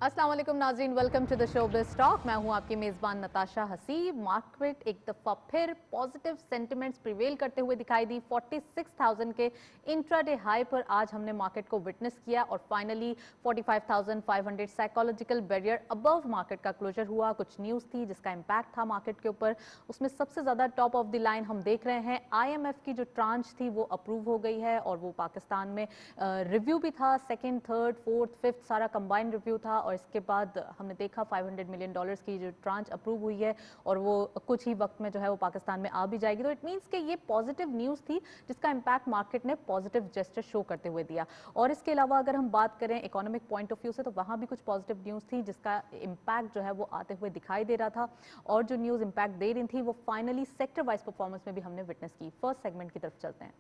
अस्सलाम वालेकुम नाज़रीन, welcome to the showbiz talk. मैं हूं आपकी मेज़बान नताशा हसीब। मार्केट एक दफ़ा फिर पॉजिटिव सेंटिमेंट्स प्रिवेल करते हुए दिखाई दी। 46,000 के इंट्राडे हाई पर आज हमने मार्केट को विटनेस किया और finally 45,500 psychological barrier above market का क्लोजर हुआ। कुछ न्यूज़ थी जिसका इम्पैक्ट था मार्केट के ऊपर, उसमें सबसे ज़्यादा टॉप ऑफ द लाइन हम देख रहे हैं IMF की जो ट्रांच थी वो अप्रूव हो गई है और वो पाकिस्तान में रिव्यू भी था, सेकेंड, थर्ड, फोर्थ, फिफ्थ सारा कंबाइंड रिव्यू था। और इसके बाद हमने देखा $500 मिलियन की जो ट्रांच अप्रूव हुई है और वो कुछ ही वक्त में जो है वो पाकिस्तान में आ भी जाएगी। तो इट मीन्स कि ये पॉजिटिव न्यूज़ थी जिसका इम्पैक्ट मार्केट ने पॉजिटिव जेस्चर शो करते हुए दिया। और इसके अलावा अगर हम बात करें इकोनॉमिक पॉइंट ऑफ व्यू से तो वहाँ भी कुछ पॉजिटिव न्यूज़ थी जिसका इम्पैक्ट जो है वो आते हुए दिखाई दे रहा था। और जो न्यूज़ इम्पैक्ट दे रही थी वो फाइनली सेक्टर वाइज परफॉर्मेंस में भी हमने विटनेस की। फर्स्ट सेगमेंट की तरफ चलते हैं।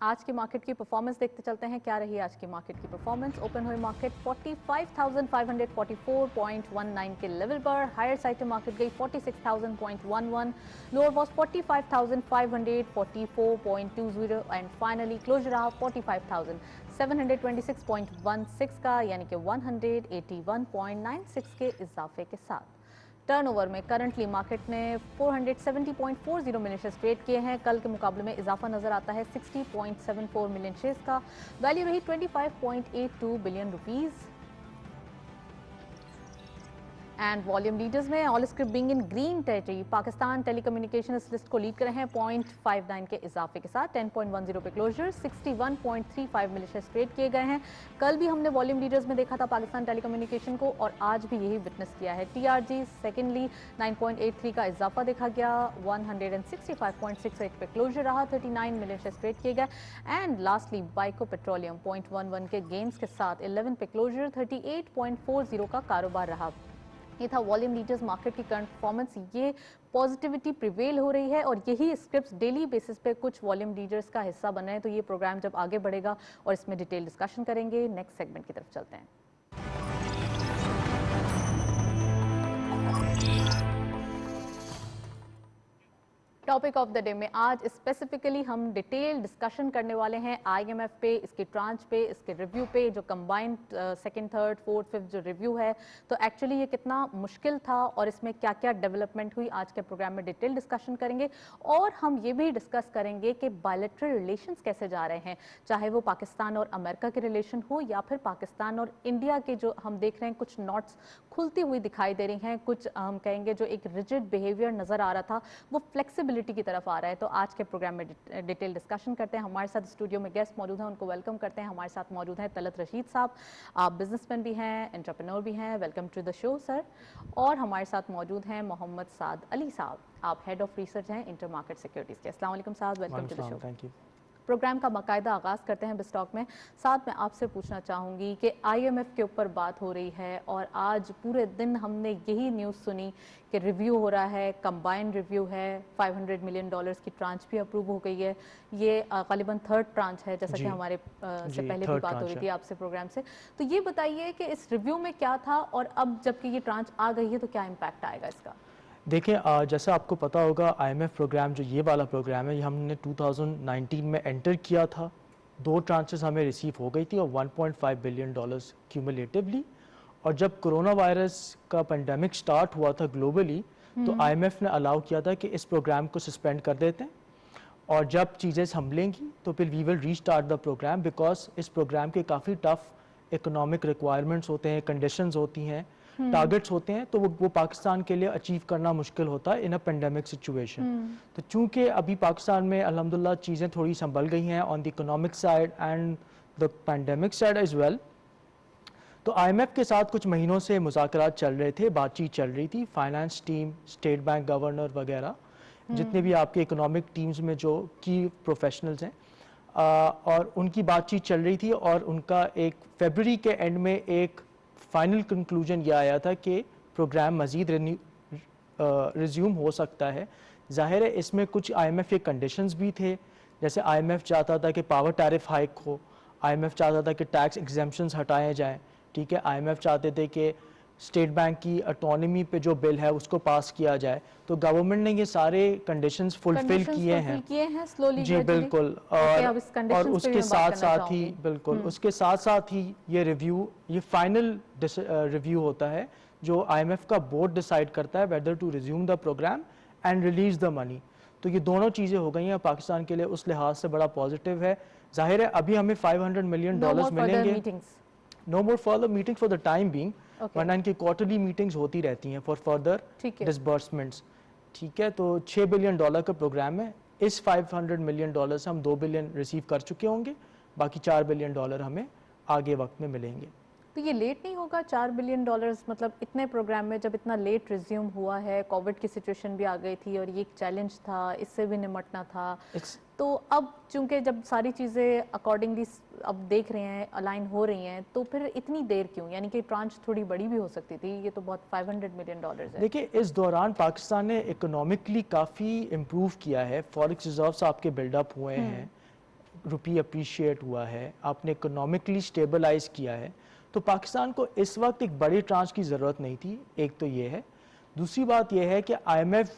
आज की मार्केट की परफॉर्मेंस देखते चलते हैं, क्या रही आज की मार्केट की परफॉर्मेंस। ओपन हुई मार्केट 45,544.19 के लेवल पर। हायर साइड मार्केट गई 46,000.11, lower was 45,544.20 and finally closure रहा 45,726.16 का, यानी कि 181.96 के इजाफे के साथ। टर्नओवर में करंटली मार्केट ने 470.40 मिलियन शेयर्स ट्रेड किए हैं। कल के मुकाबले में इजाफा नजर आता है 60.74 मिलियन शेयर्स का। वैल्यू रही 25.82 billion rupees. And volume leaders में all script being in green territory, Pakistan telecommunication इस लिस्ट को लीड कर रहे हैं 0.59 के इजाफे के साथ। 10.10 पे क्लोजर, 61.35 मिलियन शेयर्स ट्रेड किए गए हैं। कल भी हमने वॉल्यूम लीडर्स में देखा था पाकिस्तान टेलीकम्युनिकेशन को और आज भी यही विटनेस किया है। TRG सेकेंडली 9.83 का इजाफा देखा गया, 165.68 पे क्लोजर रहा, 39 मिलियन शेयर्स ट्रेड किए गए। एंड लास्टली बाइको पेट्रोलियम 0.11 के गेन्स के साथ 11 पे क्लोजर, 38.40 का कारोबार रहा। ये था वॉल्यूम लीडर्स मार्केट की करंट परफॉर्मेंस। ये पॉजिटिविटी प्रिवेल हो रही है और यही स्क्रिप्ट्स डेली बेसिस पे कुछ वॉल्यूम लीडर्स का हिस्सा बन रहे हैं। तो ये प्रोग्राम जब आगे बढ़ेगा और इसमें डिटेल डिस्कशन करेंगे। नेक्स्ट सेगमेंट की तरफ चलते हैं। टॉपिक ऑफ द डे में आज स्पेसिफिकली हम डिटेल डिस्कशन करने वाले हैं IMF पे, इसके ट्रांच पे, इसके रिव्यू पे, जो combined second, third, fourth, fifth जो रिव्यू है। तो एक्चुअली ये कितना मुश्किल था और इसमें क्या क्या डेवलपमेंट हुई, आज के प्रोग्राम में डिटेल डिस्कशन करेंगे। और हम ये भी डिस्कस करेंगे कि बायलैटरल रिलेशंस कैसे जा रहे हैं, चाहे वो पाकिस्तान और अमेरिका के रिलेशन हो या फिर पाकिस्तान और इंडिया के, जो हम देख रहे हैं कुछ नॉट्स खुलती हुई दिखाई दे रही हैं, कुछ हम कहेंगे जो एक रिजिड बिहेवियर नजर आ रहा था वो फ्लेक्सिबिलिटी की तरफ आ रहा है। तो आज के प्रोग्राम में डिटेल डिस्कशन करते हैं। हमारे साथ स्टूडियो में गेस्ट मौजूद हैं, उनको वेलकम करते हैं। हमारे साथ मौजूद हैं तलत रशीद साहब, आप बिजनेसमैन भी हैं, एंटरप्रेन्योर भी हैं, welcome to the show sir. और हमारे साथ मौजूद हैं मोहम्मद साद अली साहब, आप हेड ऑफ रिसर्च हैं इंटर मार्केट सिक्योरिटीज के। अस्सलाम वालेकुम साहब, welcome to the show. Thank you. Programme का बाकायदा आगाज़ करते हैं बिस्टॉक में। साथ में आपसे पूछना चाहूँगी कि IMF के ऊपर बात हो रही है और आज पूरे दिन हमने यही न्यूज़ सुनी कि रिव्यू हो रहा है, कंबाइंड रिव्यू है, $500 मिलियन की ट्रांच भी अप्रूव हो गई है। ये ग़ालिबन थर्ड ट्रांच है, जैसा कि हमारे से पहले भी बात हो रही थी आपसे प्रोग्राम से। तो ये बताइए कि इस रिव्यू में क्या था और अब जबकि ये ट्रांच आ गई है तो क्या इम्पैक्ट आएगा इसका? देखिए, जैसा आपको पता होगा IMF प्रोग्राम जो ये वाला प्रोग्राम है ये हमने 2019 में एंटर किया था। 2 ट्रांचेस हमें रिसीव हो गई थी और $1.5 बिलियन क्यूमुलेटिवली। और जब कोरोना वायरस का पेंडेमिक स्टार्ट हुआ था ग्लोबली तो IMF ने अलाउ किया था कि इस प्रोग्राम को सस्पेंड कर देते हैं और जब चीज़ें संभलेंगी तो फिर we will restart the programme, because इस प्रोग्राम के काफ़ी टफ इकोनॉमिक रिक्वायरमेंट्स होते हैं, कंडीशंस होती हैं, टारगेट्स होते हैं, तो वो पाकिस्तान के लिए अचीव करना मुश्किल होता है इन अ पेंडेमिक सिचुएशन। तो चूंकि अभी पाकिस्तान में अल्हम्दुलिल्लाह चीज़ें थोड़ी संभल गई हैं on the economic side and the pandemic side as well, तो IMF के साथ कुछ महीनों से मुज़ाकरात चल रहे थे, बातचीत चल रही थी। Finance team, state bank governor वगैरह, जितने भी आपके इकोनॉमिक टीम्स में जो की प्रोफेशनल्स हैं, और उनकी बातचीत चल रही थी और उनका एक फरवरी के एंड में एक फाइनल कंक्लूजन ये आया था कि प्रोग्राम मज़ीद रिज्यूम हो सकता है। ज़ाहिर है इसमें कुछ IMF के कंडीशंस भी थे, जैसे IMF चाहता था कि पावर टैरिफ हाइक हो, IMF चाहता था कि टैक्स एग्जेम्पशंस हटाए जाएं, ठीक है, IMF चाहते थे कि स्टेट बैंक की ऑटोनॉमी पे जो बिल है उसको पास किया जाए, तो गवर्नमेंट ने ये सारे कंडीशंस फुलफिल किए हैं। स्लोली जी बिल्कुल। और उसके साथ साथ ही बिल्कुल उसके साथ साथ ही ये रिव्यू, ये फाइनल रिव्यू होता है जो IMF का बोर्ड डिसाइड करता है whether to resume the programme and release the money. तो ये दोनों चीज़ें हो गई हैं पाकिस्तान के लिए, उस लिहाज से बड़ा पॉजिटिव है। जाहिर है अभी हमें $500 मिलियन मिलेंगे। No more further meeting for the time being, वरना इनकी क्वार्टरली मीटिंग्स होती रहती हैं फॉर फर्दर डिसबर्समेंट्स। ठीक है, तो $6 बिलियन का प्रोग्राम है। इस $500 मिलियन से हम $2 बिलियन रिसीव कर चुके होंगे, बाकी $4 बिलियन हमें आगे वक्त में मिलेंगे। तो ये लेट नहीं होगा $4 बिलियन, मतलब इतने प्रोग्राम में जब इतना लेट रिज्यूम हुआ है, कोविड की सिचुएशन भी आ गई थी और ये एक चैलेंज था, इससे भी निपटना था, तो अब चूंकि जब सारी चीज़ें अकॉर्डिंगली अब देख रहे हैं अलाइन हो रही हैं, तो फिर इतनी देर क्यों? यानी कि ट्रांच थोड़ी बड़ी भी हो सकती थी, ये तो बहुत $500 मिलियन है। देखिए इस दौरान पाकिस्तान ने इकोनॉमिकली काफ़ी इम्प्रूव किया है, फॉरेक्स रिजर्व्स आपके बिल्डअप हुए हैं, रुपी अप्रिशिएट हुआ है, आपने इकोनॉमिकली स्टेबलाइज किया है, तो पाकिस्तान को इस वक्त एक बड़ी ट्रांच की ज़रूरत नहीं थी। एक तो ये है, दूसरी बात ये है कि IMF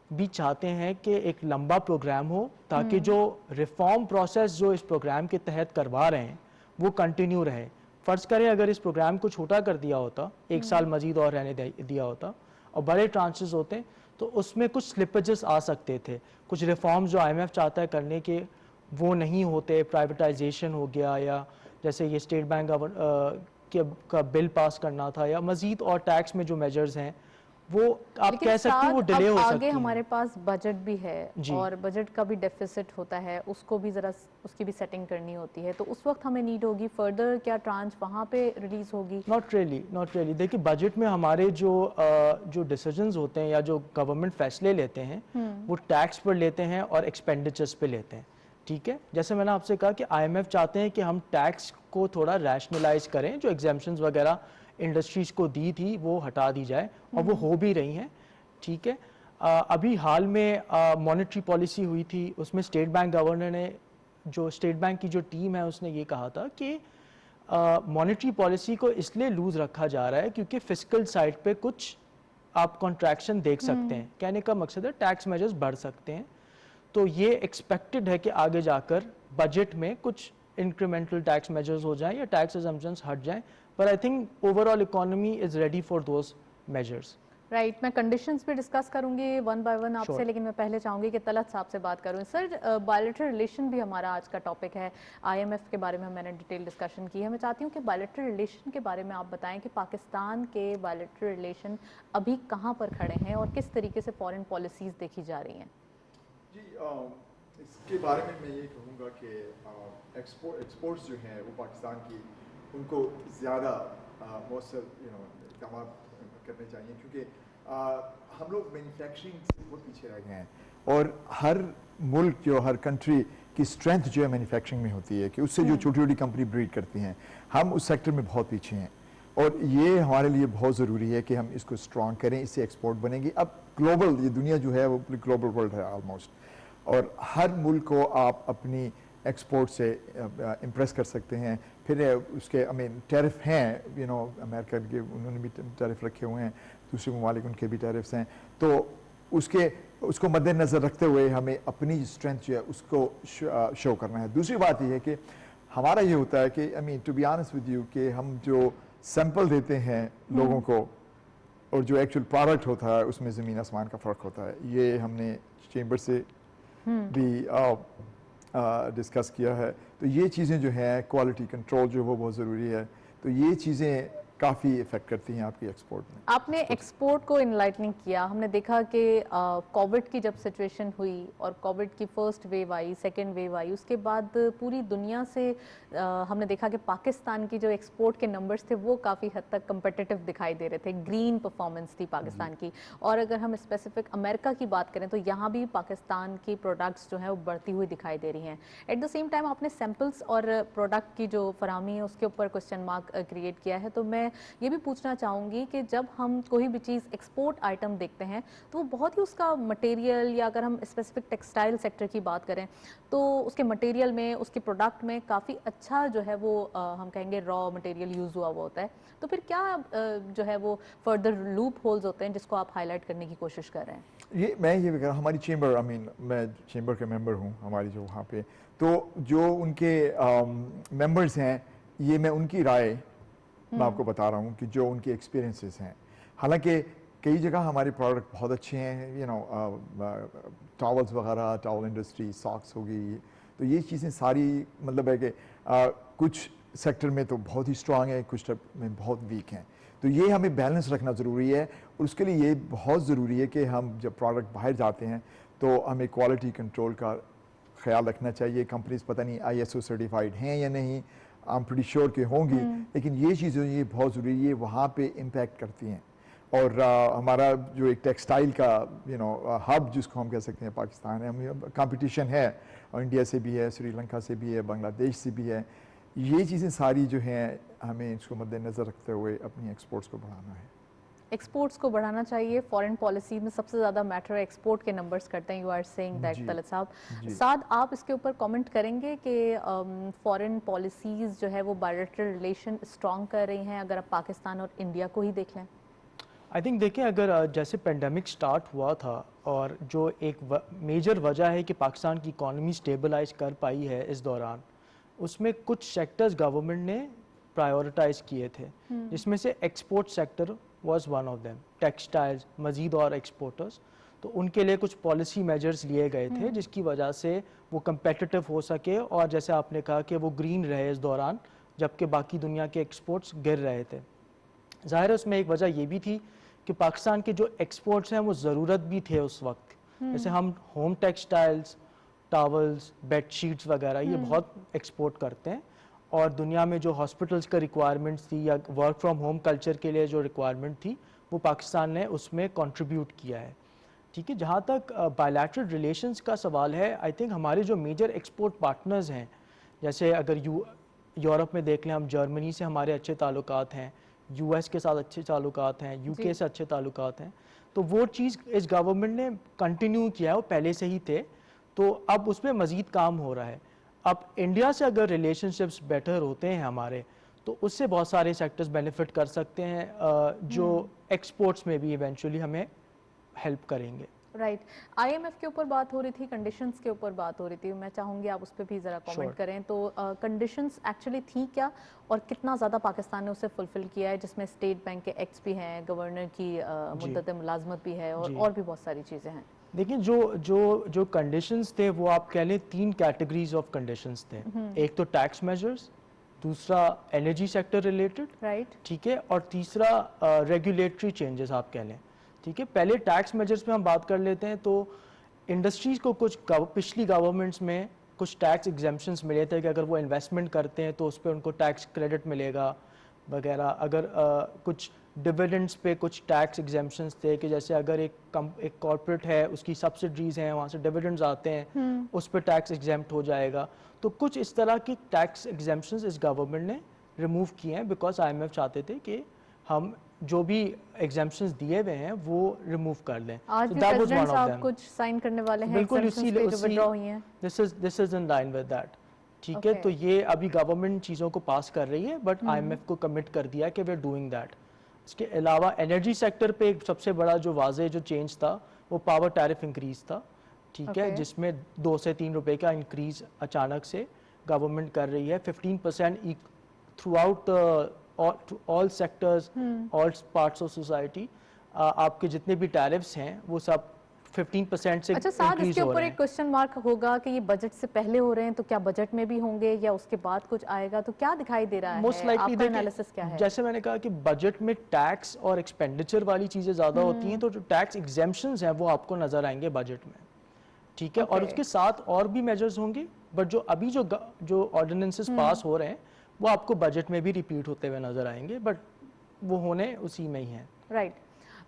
भी चाहते हैं कि एक लंबा प्रोग्राम हो ताकि जो रिफॉर्म प्रोसेस जो इस प्रोग्राम के तहत करवा रहे हैं वो कंटिन्यू रहे। फ़र्ज़ करें अगर इस प्रोग्राम को छोटा कर दिया होता, एक साल मजीद और रहने दिया होता और बड़े ट्रांचेस होते, तो उसमें कुछ स्लिपेजेस आ सकते थे। कुछ रिफॉर्म्स जो IMF चाहता है करने के वो नहीं होते, प्राइवेटाइजेशन हो गया, या जैसे ये स्टेट बैंक का बिल पास करना था, या मजीद और टैक्स में जो मेजर्स हैं वो आप कह सकते हैं वो डिले हो सकती है। आगे हमारे पास बजट भी है और बजट का भी डेफिसिट होता है, उसको भी ज़रा उसकी भी सेटिंग करनी होती है, तो उस वक्त हमें नीड होगी फर्दर क्या ट्रांच वहाँ पे रिलीज होगी? Not really. देखिए बजट में हमारे जो डिसीजंस होते हैं या जो गवर्नमेंट फैसले लेते हैं वो टैक्स पर लेते हैं और एक्सपेंडिचर्स पे लेते हैं। ठीक है, जैसे मैंने आपसे कहा कि IMF चाहते हैं कि हम टैक्स को थोड़ा रैशनलाइज करें, जो एग्जाम्पशंस वगैरह इंडस्ट्रीज को दी थी वो हटा दी जाए, और वो हो भी रही हैं। ठीक है, अभी हाल में मॉनेटरी पॉलिसी हुई थी, उसमें स्टेट बैंक गवर्नर ने, जो स्टेट बैंक की जो टीम है उसने ये कहा था कि मॉनेटरी पॉलिसी को इसलिए लूज रखा जा रहा है क्योंकि फिस्कल साइड पे कुछ आप कॉन्ट्रैक्शन देख सकते हैं। कहने का मकसद है टैक्स मेजर्स बढ़ सकते हैं, तो ये एक्सपेक्टेड है कि आगे जाकर बजट में कुछ इंक्रीमेंटल टैक्स मेजर्स हो जाएं या टैक्स अजम्पशंस हट जाएं, पर I think overall economy is ready for those measures. Right, मैं कंडीशंस भी डिस्कस करूंगी वन बाय वन आपसे, लेकिन मैं पहले चाहूंगी कि तलत साहब से बात करूं। सर, बायलैटरल रिलेशन भी हमारा आज का टॉपिक है, IMF के बारे में मैंने डिटेल डिस्कशन की है। मैं चाहती हूं कि बायलैटरल रिलेशन के बारे में आप बताएं कि पाकिस्तान के बायलैटरल रिलेशन अभी कहां पर खड़े हैं और किस तरीके से फॉरेन पॉलिसीज देखी जा रही हैं? जी, इसके बारे में मैं ये कहूँगा कि एक्सपोर्ट्स जो हैं वो पाकिस्तान की उनको ज़्यादा मौसर इक़दाम करने चाहिए, क्योंकि हम लोग मैन्युफैक्चरिंग से बहुत पीछे रह गए हैं, और हर मुल्क जो हर कंट्री की स्ट्रेंथ जो है मैन्युफैक्चरिंग में होती है कि उससे जो छोटी छोटी कंपनी ब्रीड करती हैं, हम उस सेक्टर में बहुत पीछे हैं, और ये हमारे लिए बहुत ज़रूरी है कि हम इसको स्ट्रॉन्ग करें, इससे एक्सपोर्ट बनेगी। अब ग्लोबल ये दुनिया जो है वो ग्लोबल वर्ल्ड है ऑलमोस्ट, और हर मुल्क को आप अपनी एक्सपोर्ट से इम्प्रेस कर सकते हैं। फिर उसके टैरिफ हैं, अमेरिका के उन्होंने भी टैरिफ रखे हुए हैं, दूसरे ममालिक उनके भी टैरिफ्स हैं, तो उसको मद्देनज़र रखते हुए हमें अपनी स्ट्रेंथ जो है उसको शो करना है। दूसरी बात यह है कि हमारा ये होता है कि to be honest with you कि हम जो सैंपल देते हैं लोगों को और जो एक्चुअल प्रोडक्ट होता है उसमें ज़मीन आसमान का फ़र्क होता है। ये हमने चेंबर से भी डिस्कस किया है। तो ये चीज़ें जो हैं, क्वालिटी कंट्रोल जो वो बहुत ज़रूरी है, तो ये चीज़ें काफ़ी इफेक्ट करती हैं आपकी एक्सपोर्ट में। आपने एक्सपोर्ट को इनलाइटनिंग किया, हमने देखा कि कोविड की जब सिचुएशन हुई और कोविड की फर्स्ट वेव आई, सेकेंड वेव आई, उसके बाद पूरी दुनिया से हमने देखा कि पाकिस्तान की जो एक्सपोर्ट के नंबर्स थे वो काफ़ी हद तक कम्पिटिटिव दिखाई दे रहे थे, ग्रीन परफॉर्मेंस थी पाकिस्तान की। और अगर हम स्पेसिफिक अमेरिका की बात करें तो यहाँ भी पाकिस्तान की प्रोडक्ट्स जो है वो बढ़ती हुई दिखाई दे रही हैं। एट द सेम टाइम आपने सैम्पल्स और प्रोडक्ट की जो फराहमी है उसके ऊपर क्वेश्चन मार्क क्रिएट किया है, तो मैं मैं ये भी पूछना चाहूँगी कि जब हम कोई भी चीज़ एक्सपोर्ट आइटम देखते हैं तो वो बहुत ही उसका मटेरियल, या अगर हम स्पेसिफिक टेक्सटाइल सेक्टर की बात करें तो उसके मटेरियल में, उसके प्रोडक्ट में काफ़ी अच्छा जो है वो हम कहेंगे रॉ मटेरियल यूज़ हुआ हुआ होता है, तो फिर क्या जो है वो फर्दर लूप होल्स होते हैं जिसको आप हाईलाइट करने की कोशिश कर रहे हैं? मैं ये भी कह रहा हूँ, हमारी चेंबर, मैं चेंबर के मेंबर हूँ हमारी जो वहाँ पे, तो जो उनके मेंबर्स हैं, ये मैं उनकी राय मैं आपको बता रहा हूँ कि जो उनके एक्सपीरियंसेस हैं। हालांकि कई जगह हमारे प्रोडक्ट बहुत अच्छे हैं, टॉवल्स वगैरह, टॉवल इंडस्ट्री, सॉक्स हो गई, तो ये चीज़ें सारी मतलब है कि कुछ सेक्टर में तो बहुत ही स्ट्रांग है, कुछ में बहुत वीक हैं, तो ये हमें बैलेंस रखना ज़रूरी है। और उसके लिए ये बहुत ज़रूरी है कि हम जब प्रोडक्ट बाहर जाते हैं तो हमें क्वालिटी कंट्रोल का ख्याल रखना चाहिए। कंपनीज पता नहीं ISO सर्टिफाइड हैं या नहीं, आई एम प्रीटी श्योर कि होंगी, लेकिन ये चीज़ें ये बहुत ज़रूरी है, वहाँ पे इम्पैक्ट करती हैं। और हमारा जो एक टेक्सटाइल का हब जिसको हम कह सकते हैं पाकिस्तान है, हम कंपटीशन है, और इंडिया से भी है, श्रीलंका से भी है, बांग्लादेश से भी है। ये चीज़ें सारी जो हैं हमें इसको मद्देनज़र रखते हुए अपनी एक्सपोर्ट्स को बढ़ाना है। एक्सपोर्ट्स को बढ़ाना चाहिए। फॉरेन पॉलिसी में सबसे ज़्यादा मैटर एक्सपोर्ट के नंबर्स करते हैं, you are saying that Talat साहब। साथ आप इसके ऊपर कमेंट करेंगे कि फॉरेन पॉलिसीज़ जो है वो बायलैटरल रिलेशन स्ट्रॉन्ग कर रही हैं, अगर आप पाकिस्तान और इंडिया को ही देख लें? आई थिंक देखिए, अगर जैसे पेंडेमिक स्टार्ट हुआ था और जो एक मेजर वजह है कि पाकिस्तान की इकॉनमी स्टेबलाइज कर पाई है इस दौरान, उसमें कुछ सेक्टर्स गवर्नमेंट ने प्रायोरिटाइज किए थे, जिसमें से export sector was one of them. Textiles, मज़ीद और एक्सपोर्टर्स, तो उनके लिए कुछ पॉलिसी मेजर्स लिए गए थे जिसकी वजह से वो कंपेटिटिव हो सके, और जैसे आपने कहा कि वो ग्रीन रहे इस दौरान, जबकि बाकी दुनिया के एक्सपोर्ट्स गिर रहे थे। ज़ाहिर है उसमें एक वजह ये भी थी कि पाकिस्तान के जो एक्सपोर्ट्स हैं वो ज़रूरत भी थे उस वक्त। जैसे हम होम टेक्सटाइल्स, टावल्स, बेडशीट्स वगैरह ये बहुत एक्सपोर्ट करते हैं, और दुनिया में जो हॉस्पिटल्स का रिक्वायरमेंट्स थी या वर्क फ्रॉम होम कल्चर के लिए जो रिक्वायरमेंट थी वो पाकिस्तान ने उसमें कंट्रीब्यूट किया है। ठीक है, जहाँ तक बायलैटरल रिलेशंस का सवाल है, आई थिंक हमारे जो मेजर एक्सपोर्ट पार्टनर्स हैं, जैसे अगर यूरोप में देख लें, हम जर्मनी से हमारे अच्छे ताल्लुकात हैं, US के साथ अच्छे ताल्लुकात हैं, UK से अच्छे ताल्लुकात हैं, तो वो चीज़ इस गवर्नमेंट ने कंटिन्यू किया है, वो पहले से ही थे, तो अब उस पर मज़ीद काम हो रहा है। अब इंडिया से अगर रिलेशनशिप्स बेटर होते हैं हमारे, तो उससे बहुत सारे सेक्टर्स बेनिफिट कर सकते हैं, जो एक्सपोर्ट्स में भी इवेंचुअली हमें हेल्प करेंगे। राइट। IMF के ऊपर बात हो रही थी, कंडीशंस के ऊपर बात हो रही थी, मैं चाहूँगी आप उस पर भी ज़रा कमेंट करें। तो कंडीशंस एक्चुअली थी क्या, और कितना ज़्यादा पाकिस्तान ने उसे फुलफिल किया है, जिसमें स्टेट बैंक के एक्ट्स भी हैं, गवर्नर की मुद्दत मुलाजमत भी है, और भी बहुत सारी चीज़ें हैं। देखिए, जो कंडीशंस थे वो आप कह लें 3 कैटेगरीज ऑफ कंडीशंस थे। एक तो टैक्स मेजर्स, दूसरा एनर्जी सेक्टर रिलेटेड, राइट, ठीक है, और तीसरा रेगुलेटरी चेंजेस आप कह लें। ठीक है, पहले टैक्स मेजर्स में हम बात कर लेते हैं। तो इंडस्ट्रीज़ को कुछ पिछली गवर्नमेंट्स में कुछ टैक्स एग्जेम्पशंस मिले थे कि अगर वो इन्वेस्टमेंट करते हैं तो उस पर उनको टैक्स क्रेडिट मिलेगा वगैरह। अगर कुछ डिविडेंड्स पे कुछ टैक्स एग्जेम्पशंस थे कि जैसे अगर एक कॉर्पोरेट है, उसकी सब्सिडीज़ हैं, वहाँ से डिविडेंड्स आते हैं, उस पर टैक्स एग्जेम्प्ट हो जाएगा। तो कुछ इस तरह की टैक्स एग्जेम्पशंस इस गवर्नमेंट ने रिमूव किए हैं, बिकॉज IMF चाहते थे कि हम जो भी एग्जेम्पशंस दिए हुए हैं वो रिमूव कर लें। आज भी प्रेसिडेंट साहब कुछ साइन करने वाले हैं, बिल्कुल विथड्रॉ हुई हैं। This is in line with that. ठीक है, तो ये अभी गवर्नमेंट चीज़ों को पास कर रही है, बट IMF को कमिट कर दिया कि वी आर डूइंग दैट। इसके अलावा एनर्जी सेक्टर पे एक सबसे बड़ा जो वाज़ेह जो चेंज था वो पावर टैरिफ इंक्रीज था। ठीक है, जिसमें 2 से 3 रुपए का इंक्रीज अचानक से गवर्नमेंट कर रही है। 15% through out all sectors, all parts of society, आपके जितने भी टैरिफ्स हैं वो सब 15% से अच्छा साथ इसके ऊपर एक क्वेश्चन मार्क होगा कि ये बजट से पहले हो रहे हैं, तो क्या बजट में भी होंगे या उसके बाद कुछ आएगा, तो क्या दिखाई दे रहा है? मोस्ट लाइकली एनालिसिस क्या है? जैसे मैंने कहा कि बजट में टैक्स और एक्सपेंडिचर वाली चीजें ज्यादा होती हैं, तो जो टैक्स एग्जेम्पशंस हैं वो आपको नजर आएंगे बजट में। ठीक है, और उसके साथ और भी मेजर्स होंगे, बट जो अभी जो ऑर्डिनेंसेस पास हो रहे हैं वो आपको बजट में भी रिपीट होते हुए नजर आएंगे, बट वो होने उसी में ही है। राइट।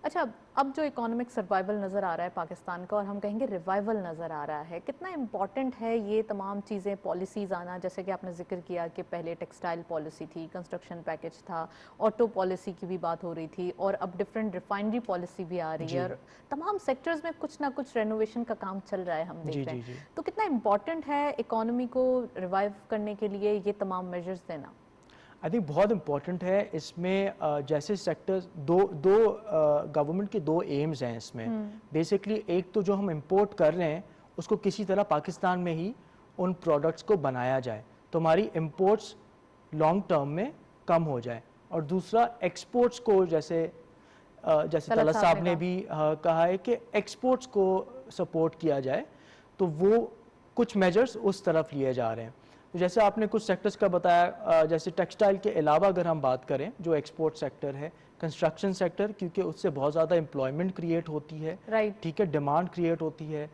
अच्छा, अब जो इकोनॉमिक सर्वाइवल नज़र आ रहा है पाकिस्तान का, और हम कहेंगे रिवाइवल नज़र आ रहा है, कितना इम्पॉर्टेंट है ये तमाम चीज़ें, पॉलिसीज़ आना, जैसे कि आपने जिक्र किया कि पहले टेक्सटाइल पॉलिसी थी, कंस्ट्रक्शन पैकेज था, ऑटो पॉलिसी की भी बात हो रही थी, और अब डिफरेंट रिफाइनरी पॉलिसी भी आ रही है, और तमाम सेक्टर्स में कुछ ना कुछ रेनोवेशन का काम चल रहा है, हम देख रहे हैं। तो कितना इम्पॉर्टेंट है इकोनॉमी को रिवाइव करने के लिए ये तमाम मेजर्स देना? आई थिंक बहुत इम्पॉर्टेंट है इसमें। जैसे सेक्टर्स दो गवर्नमेंट के दो एम्स हैं इसमें। बेसिकली एक तो जो हम इंपोर्ट कर रहे हैं उसको किसी तरह पाकिस्तान में ही उन प्रोडक्ट्स को बनाया जाए तो हमारी इंपोर्ट्स लॉन्ग टर्म में कम हो जाए, और दूसरा एक्सपोर्ट्स को जैसे तलत साहब ने भी कहा है कि एक्सपोर्ट्स को सपोर्ट किया जाए, तो वो कुछ मेजर्स उस तरफ लिए जा रहे हैं। तो जैसे आपने कुछ सेक्टर्स का बताया, जैसे टेक्सटाइल के अलावा अगर हम बात करें जो एक्सपोर्ट सेक्टर है, कंस्ट्रक्शन सेक्टर, क्योंकि उससे बहुत ज़्यादा एम्प्लॉयमेंट क्रिएट होती है, ठीक है, डिमांड क्रिएट होती है।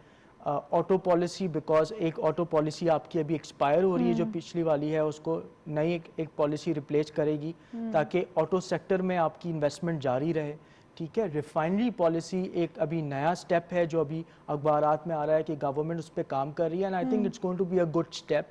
ऑटो पॉलिसी, बिकॉज एक ऑटो पॉलिसी आपकी अभी एक्सपायर हो रही है, जो पिछली वाली है उसको नई एक पॉलिसी रिप्लेस करेगी ताकि ऑटो सेक्टर में आपकी इन्वेस्टमेंट जारी रहे, ठीक है। रिफाइनरी पॉलिसी एक अभी नया स्टेप है जो अभी अखबारात में आ रहा है कि गवर्नमेंट उस पर काम कर रही है, and I think it's going to be a good step,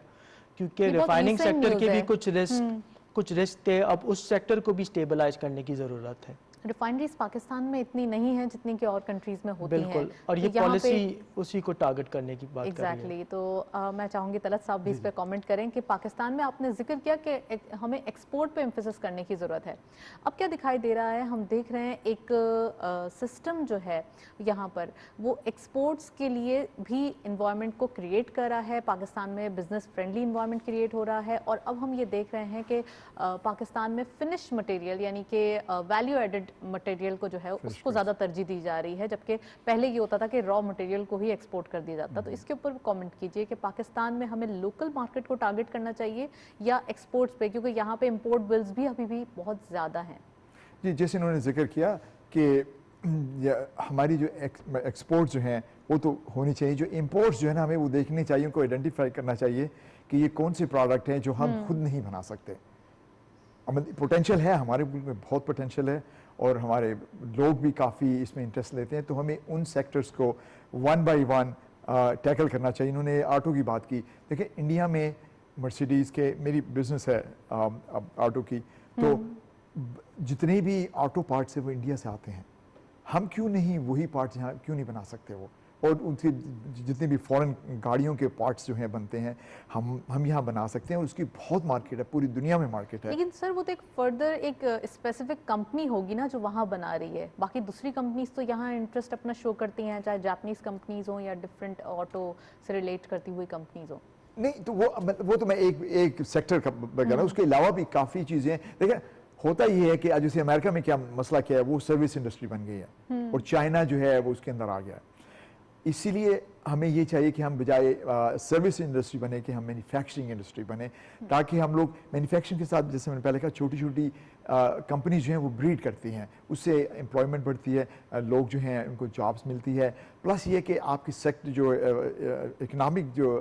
क्योंकि रिफाइनिंग सेक्टर के भी कुछ रिस्क थे, अब उस सेक्टर को भी स्टेबलाइज करने की ज़रूरत है। रिफाइनरीज पाकिस्तान में इतनी नहीं है जितनी कि और कंट्रीज में होती हैं। बिल्कुल, और ये पॉलिसी उसी को टारगेट करने की बात कर रही है। एग्जैक्टली। तो मैं चाहूँगी तलत साहब भी इस पर कमेंट करें कि पाकिस्तान में आपने जिक्र किया कि हमें एक्सपोर्ट पे एम्फेसिस करने की ज़रूरत है। अब क्या दिखाई दे रहा है, हम देख रहे हैं एक सिस्टम जो है यहाँ पर वो एक्सपोर्ट्स के लिए भी इन्वायरमेंट को क्रिएट कर रहा है, पाकिस्तान में बिजनेस फ्रेंडली इन्वायरमेंट क्रिएट हो रहा है, और अब हम ये देख रहे हैं कि पाकिस्तान में फिनिश मटेरियल यानी कि वैल्यू एडेड मटेरियल को जो है उसको ज़्यादा तरजीह दी जा रही है, जबकि पहले ये होता था कि रॉ मटेरियल को ही एक्सपोर्ट कर दिया जाता। तो इसके ऊपर कमेंट कीजिए कि पाकिस्तान में हमें लोकल मार्केट को टारगेट करना चाहिए या एक्सपोर्ट्स पे, क्योंकि यहाँ पे इंपोर्ट बिल्स भी अभी भी बहुत ज़्यादा हैं। जी, जैसे इन्होंने जिक्र किया कि हमारी जो एक्सपोर्ट जो हैं वो तो होनी चाहिए, जो इंपोर्ट्स जो है ना हमें वो देखने चाहिए, उनको आइडेंटिफाई करना चाहिए कि ये कौन से प्रोडक्ट हैं जो हम खुद नहीं बना सकते। पोटेंशियल है, हमारे मुल्क में बहुत पोटेंशियल है और हमारे लोग भी काफ़ी इसमें इंटरेस्ट लेते हैं, तो हमें उन सेक्टर्स को वन बाय वन टैकल करना चाहिए। इन्होंने ऑटो की बात की, देखिए इंडिया में मर्सिडीज़ के, मेरी बिजनेस है ऑटो की, तो जितने भी ऑटो पार्ट्स हैं वो इंडिया से आते हैं, हम क्यों नहीं वही पार्ट्स यहाँ क्यों नहीं बना सकते वो, और उनके जितने भी फॉरेन गाड़ियों के पार्ट्स जो हैं बनते हैं हम यहाँ बना सकते हैं, और उसकी बहुत मार्केट है, पूरी दुनिया में मार्केट है। लेकिन सर वो तो एक फर्दर एक स्पेसिफिक कंपनी होगी ना जो वहाँ बना रही है, बाकी दूसरी कंपनीज तो यहाँ इंटरेस्ट अपना शो करती हैं, चाहे जापानीज कंपनीज हो या डिफरेंट ऑटो से रिलेट करती हुई कंपनीज हो। नहीं तो वो तो मैं एक सेक्टर का बता रहा हूँ, उसके अलावा भी काफ़ी चीज़ें। देखिए होता ये है कि आज जैसे अमेरिका में क्या मसला क्या है, वो सर्विस इंडस्ट्री बन गई है और चाइना जो है वो उसके अंदर आ गया है। इसीलिए हमें ये चाहिए कि हम बजाय सर्विस इंडस्ट्री बने कि हम मैन्युफैक्चरिंग इंडस्ट्री बने, ताकि हम लोग मैन्युफैक्चरिंग के साथ, जैसे मैंने पहले कहा, छोटी छोटी कंपनीज जो हैं वो ब्रीड करती हैं, उससे एम्प्लॉयमेंट बढ़ती है, लोग जो हैं उनको जॉब्स मिलती है, प्लस ये कि आपकी सेक्टर जो इकनॉमिक जो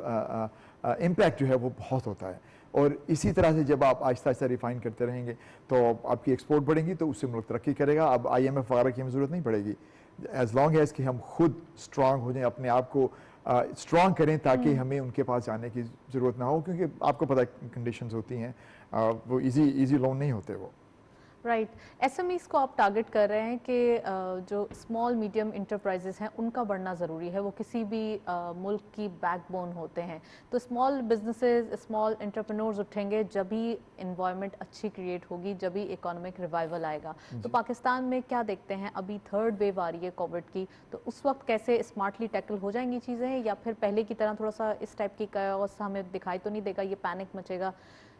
इम्पैक्ट जो है वो बहुत होता है। और इसी तरह से जब आप आहिस्ता आहिस्ता रिफाइन करते रहेंगे तो आपकी एक्सपोर्ट बढ़ेंगी, तो उससे मुल्क तरक्की करेगा। अब IMF वगैरह की हमें ज़रूरत नहीं पड़ेगी, एज लॉन्ग एज कि हम खुद स्ट्रांग हो जाएं, अपने आप को स्ट्रांग करें, ताकि हमें उनके पास जाने की ज़रूरत ना हो, क्योंकि आपको पता है कंडीशंस होती हैं, वो इजी लोन नहीं होते वो। राइट। SMEs को आप टारगेट कर रहे हैं कि जो स्मॉल मीडियम इंटरप्राइजेस हैं उनका बढ़ना ज़रूरी है, वो किसी भी मुल्क की बैकबोन होते हैं। तो स्मॉल बिजनेसेस, स्मॉल एंटरप्रेन्योर्स उठेंगे जब भी इन्वायरमेंट अच्छी क्रिएट होगी, जब भी इकोनॉमिक रिवाइवल आएगा। तो पाकिस्तान में क्या देखते हैं, अभी थर्ड वेव आ रही है कोविड की, तो उस वक्त कैसे स्मार्टली टैकल हो जाएंगी चीज़ें, या फिर पहले की तरह थोड़ा सा इस टाइप की chaos हमें दिखाई तो नहीं देगा, ये पैनिक मचेगा,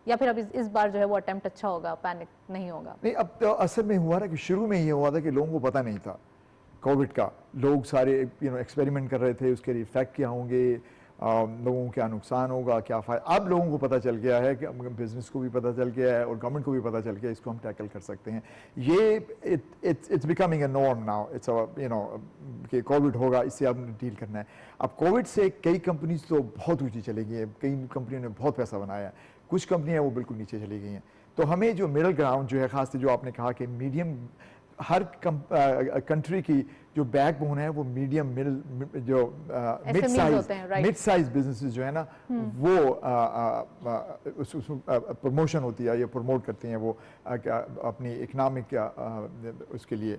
या फिर अब इस बार जो है वो अटेम्प्ट अच्छा होगा, पैनिक नहीं होगा? नहीं, अब तो असल में हुआ ना कि शुरू में ये हुआ था कि लोगों को पता नहीं था कोविड का, लोग सारे एक्सपेरिमेंट कर रहे थे, उसके इफेक्ट क्या होंगे, लोगों को क्या नुकसान होगा, क्या फ़ायदा। अब लोगों को पता चल गया है कि बिज़नेस को भी पता चल गया है और गवर्नमेंट को भी पता चल गया है, इसको हम टैकल कर सकते हैं। ये it's becoming a norm now, it's कि कोविड होगा, इससे अब डील करना है। अब कोविड से कई कंपनीज तो बहुत ऊँची चली गई है, कई कंपनियों ने बहुत पैसा बनाया है, कुछ कंपनियाँ वो बिल्कुल नीचे चली गई हैं। तो हमें जो मिडल ग्राउंड जो है, खासकर जो आपने कहा कि मीडियम ہر کنٹری کی جو بیک بون ہے وہ میڈیم جو مڈ سائز بزنسز جو ہے نا وہ پروموشن ہوتی ہے یا پروموٹ کرتے ہیں وہ اپنی اکنامک اس کے لیے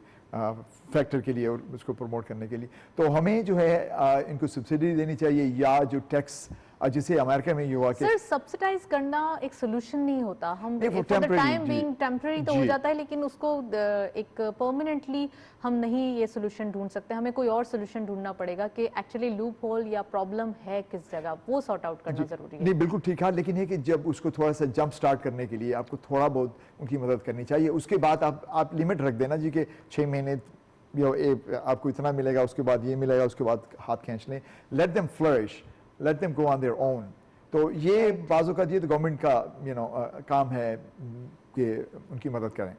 فیکٹر کے لیے اور اس کو پروموٹ کرنے کے لیے. تو ہمیں جو ہے ان کو سبسڈی دینی چاہیے یا جو ٹیکس جسے امریکہ میں یہ ہوا کہ سر سبسڈائز کرنا ایک سولوشن نہیں ہوتا. ہم for the time being temporary تو ہو جاتا ہے لیکن اس کو ایک پرماننٹلی ہم نہیں یہ سولوشن ڈھونڈ سکتے. ہمیں کوئی اور سولوشن ڈھونڈنا پڑے گا کہ ایکچولی لوپ ہول یا پرابلم ہے کس جگہ, وہ سارٹ آؤٹ کرنا ضروری ہے. نہیں بالکل ٹھیک ہے, لیکن یہ کہ جب اس کو تھوڑا سا جمپ سٹارٹ کرنے کے لیے آپ کو تھوڑا بہت ان کی مدد کرنی چاہیے. اس کے بعد آپ لمٹ رکھ دینا جی کہ 6 مہینے آپ کو اتنا ملے گا, اس کے بعد یہ ملے گا, اس کے بعد ہاتھ کھینچ لیں. Let them flourish, let them go on their own. تو یہ بعض اوقات یہ تو گورنمنٹ کا کام ہے کہ ان کی مدد کریں.